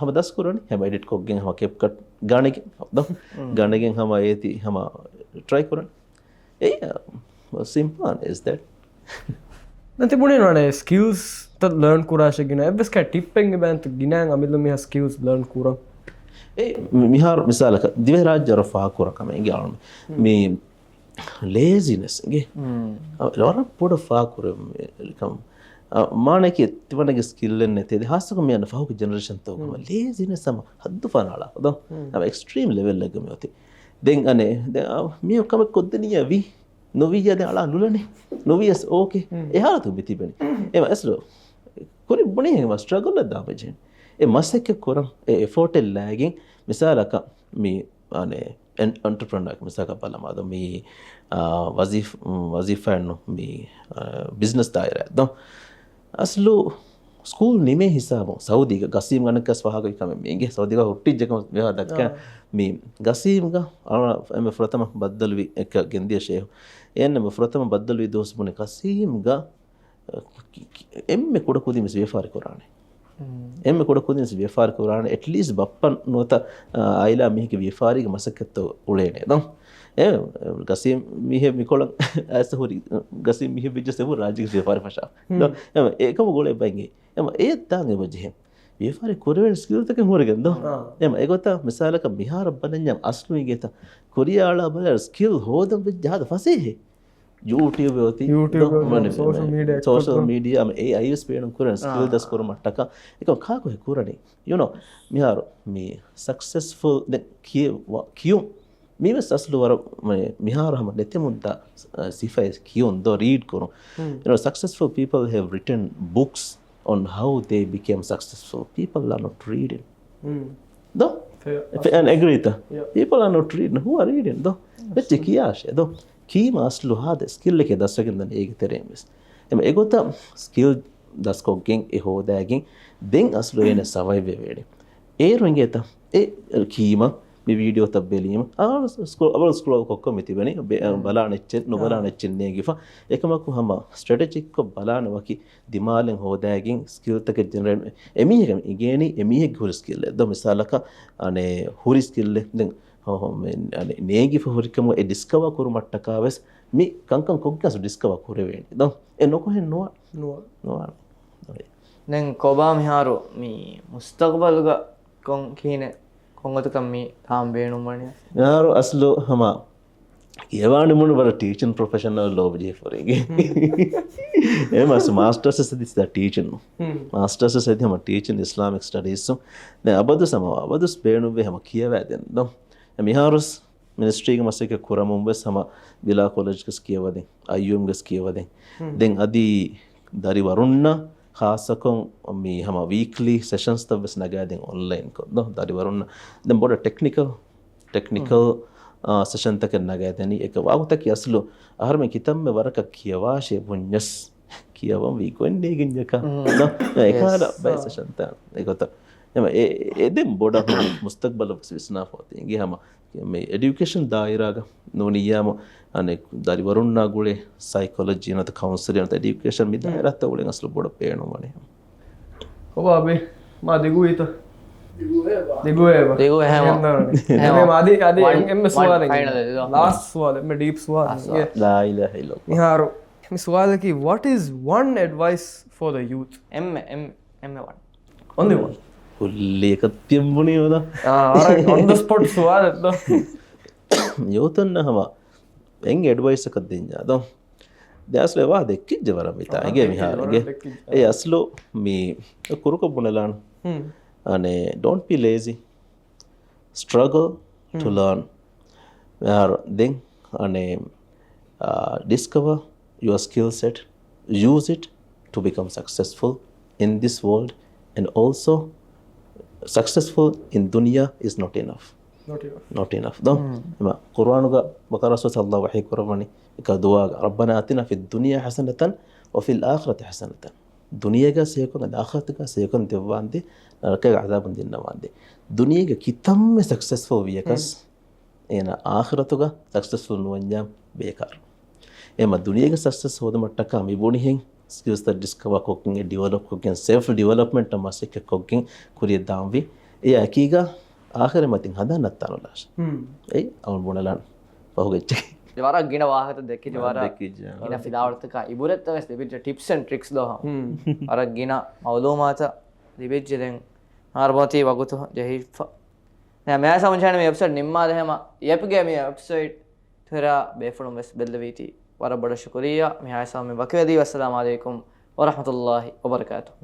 हम 10 करो नहीं हम एडिट को गें हम कैप कट गाने के दो गाने के हम आए थी हम ट्राई करो a simple is that nanti boleh nane skills tad learn kurashe gina ebes ka tippeng bant ginang amillo mi skills learn kurang mihar misalaka dive rajya rafa kura kame galme me laziness ge lora poda fa kura kam manake tivanage skill ne te hasu me na fa ko generation to laziness sama haddu fanala do extreme level lagame oti den ane me kam koddeniya vi නොවිය දැන් අලා නුලනේ නොවියස් ඕකේ එහාලා තුබි තිබෙනේ එම ඇස්ලෝ කොරි බොනේ එම ස්ට්‍රගල් දාපජෙන් ඒ මස්සෙක් කරම් ඒ එෆෝට් එල්ලාගෙන් මිසාලක මේ අනේ entrepreneur misaka balama do mi wazifa no mi business daira do aslu school nime hisabo saudi ga gasim ganaka swahaga ikame menge saudi ga hutti jekam meha dakka mi gasim ga ame fratama baddalwi ek gendiya shehu enne me fratama baddalwi dos bune gasim ga emme kuda kudi mis vefar korane emme kuda kudin se vefar kurana at least bappan nota aila mihike vefari ge masakatto ulene don gasim mihe mikolan asa hori gasim mihe bijse bu rajik vefar fasha don ekam gole bangi ema e tange wajhe vefari korwen skill take horgen don ema egota misalaka mihar bananyam aslu igeta korea ala bal skill hodam vijhada fasehe YouTube oti social media am AI spelum kuran skill das kurum attaka ekam ka ko kurani you know miharo me successful the kiyo me was aslu war miharo ham netemunta sifa kiyon do read kuru you know successful people have written books on how they became successful people are not reading do and agree people are not reading who are reading do veche kiyashe do kima aslu hada skill එක දස්සගෙන දන ඒක තෙරෙමස් එම ඒගොත skill දස්කොගෙන් ඒ හොදාගෙන් දෙන් aslu එන survive වෙඩි ඒ රුංගෙත ඒ කීම මේ වීඩියෝ තබ්බෙලීම අවල් ස්ක්‍රෝල් කොක්ක මෙතිබෙනි බලානෙච්ච නොබලානෙච්ච නේගිෆ එකමකු හම ස්ට්‍රැටජික් කො බලානවකි දිමාලෙන් හොදාගෙන් skill තක ජෙනරේට් එමිහෙක ඉගේනි එමිහෙක හුරි skill ද මිසාලක අනේ හුරි skill දෙන් ನೇಗಿ ಫಹರಿಕಮ ಎ ಡಿಸ್ಕವರ್ ಕುರು ಮಟ್ಟಕಾವೆಸ್ ಮಿ ಕಂಕಂ ಕೊಗ್ಗಸು ಡಿಸ್ಕವರ್ ಕುರೆವೇಣಿ ದೋ ಎ ನೊಕೊ ಹೆ ನೋವಾ දැන් කොබා මිහාරු මේ මුස්තක්බල්ග කොන් කීන කොංගතකම් මේ තාම් බේනුම්මනේ ಯಾರು ಅಸಲು ಹಮ ಯವಾಣಿ ಮುನು ಬರ ಟೀಚಿಂಗ್ ಪ್ರೊಫೆಷನಲ್ ಲೋಬಜಿ ಫೋರಿಗೆ ಎಮಸ್ ಮಾಸ್ಟರ್ಸ್ ಸದಿಸ್ ದ ಟೀಚಿಂಗ್ ಮಾಸ್ಟರ್ಸ್ ಸದಿ ಹಮ ಟೀಚಿಂಗ್ ಇಸ್ಲಾಮಿಕ್ ಸ್ಟಡೀಸ್ ನೆ ಅಬದು ಸಮ ಅಬದು ಸ್ಪೇನುವೆ ಹಮ ಕಿಯವಾದೆನ್ ದೋ මිහාරුස් මිනිස්ට්‍රීග මසක කුරමුම්බස් හම දිලා කොලෙජ්ගස් කියවදෙන් අයුම්ගස් කියවදෙන් දෙන් අදී දරි වරුන්න ખાસකොන් මේ හම වීක්ලි සෙෂන්ස් තවස් නගාදෙන් ඔන්ලයින් කොද්ද දරි වරුන්න දැන් බොඩ ටෙක්නිකල් සෙෂන් තක නගාදෙනි එක වාගුතක යස්ලු ආහර්ම කිතම්ම වරක කියවාෂේ පුඤ්ඤස් කියවම් වී කොන්නේ ගින්ජක ඒකාල බය සෙෂන් ත ඒකත එම එදෙන් බොඩ මුස්තක්බල විශ්නා ෆෝතින්ගේ හම මේ එඩියුකේෂන් දායිරාග නොනියාම අනේ දරි වරුන්නා ගුලේ සයිකොලොජි නත කවුන්සලින් නත එඩියුකේෂන් මි දායිරත් උලෙන් අස්ල බොඩ පේනවනේ ඔබ අබේ මා දිගුයිත දිගුවේ හැම හැම මාදී ආදී එම් සුවාදෙන් ලාස්ට් සුවාද එම් ඩීප් සුවාද ලා ඉලාහා ඉල්ලල්ලාහ් මිහාරු එම් සුවාද කි what is one advice for the youth M1 only one ಹುಲ್ಲಿ ಕತ್ತಿಂಬುನಿ ಹೋದ on the spot ಸುವಾದ ಯೋತನ್ನ ಹಮ ಹೆಂಗೆ ಅಡ್ವೈಸ್ ಕದ್ದಿನ ಅದು ದಾಸ್ಲೆ ವಾ ದೆಕ್ಕಿಜ್ಜ ವರ ಮಿತಾ ಹಂಗೆ ಮಿಹಾರಿಗೆ ಏ ಅಸ್ಲು ಮಿ ಕುರುಕ ಬುನಲಾನ್ ಅನೆ don't be lazy struggle to learn ಯಾರ್ ದೆನ್ ಅನೆ discover your skill set use it to become successful in this world and also successful in dunya is not enough do ma qur'an ga bakara sallallahu alaihi wasallam ka du'a rabbana atina fid dunya hasanatan wa fil akhirati hasanatan dunya ga sekon ad akhirat ga sekon devande naraka ga azab dinnawande dunya ga kitam successful viyakas ena akhiratu ga successful nuwanya bekar ema dunya ga success hoda mattaka mi boni hen skills that discover cooking and develop cooking self development masik cooking kuriya damvi e akiga ආඛර මතින් හදන්නත් අනුලාශ ඒ අවුල් බොනලන් පහුගෙච්ච වරක් ගින වාහත දෙකේ වරක් ඉන ෆිදාවර්තක ඉබුරත් වෙස් දෙවිට ටිප්ස් ඇන්ඩ් ට්‍රික්ස් දෝ අරක් ගින අවලෝ මාත දිබෙච්ච දෙන් ආර්බෝති වගුතු ජහිෆ නෑ මෑ සමචාන මේ වෙබ්සයිට් නිම්මාද හැම යප්ගේ මේ වෙබ්සයිට් තෙරා බේෆුණු වෙස් බෙල්ලවීති වර බඩ ශුක්‍රියා මේ ආයසම වකවදී වස්සලාමු අලයිකුම් වරහමතුල්ලාහි වබරකාතුහු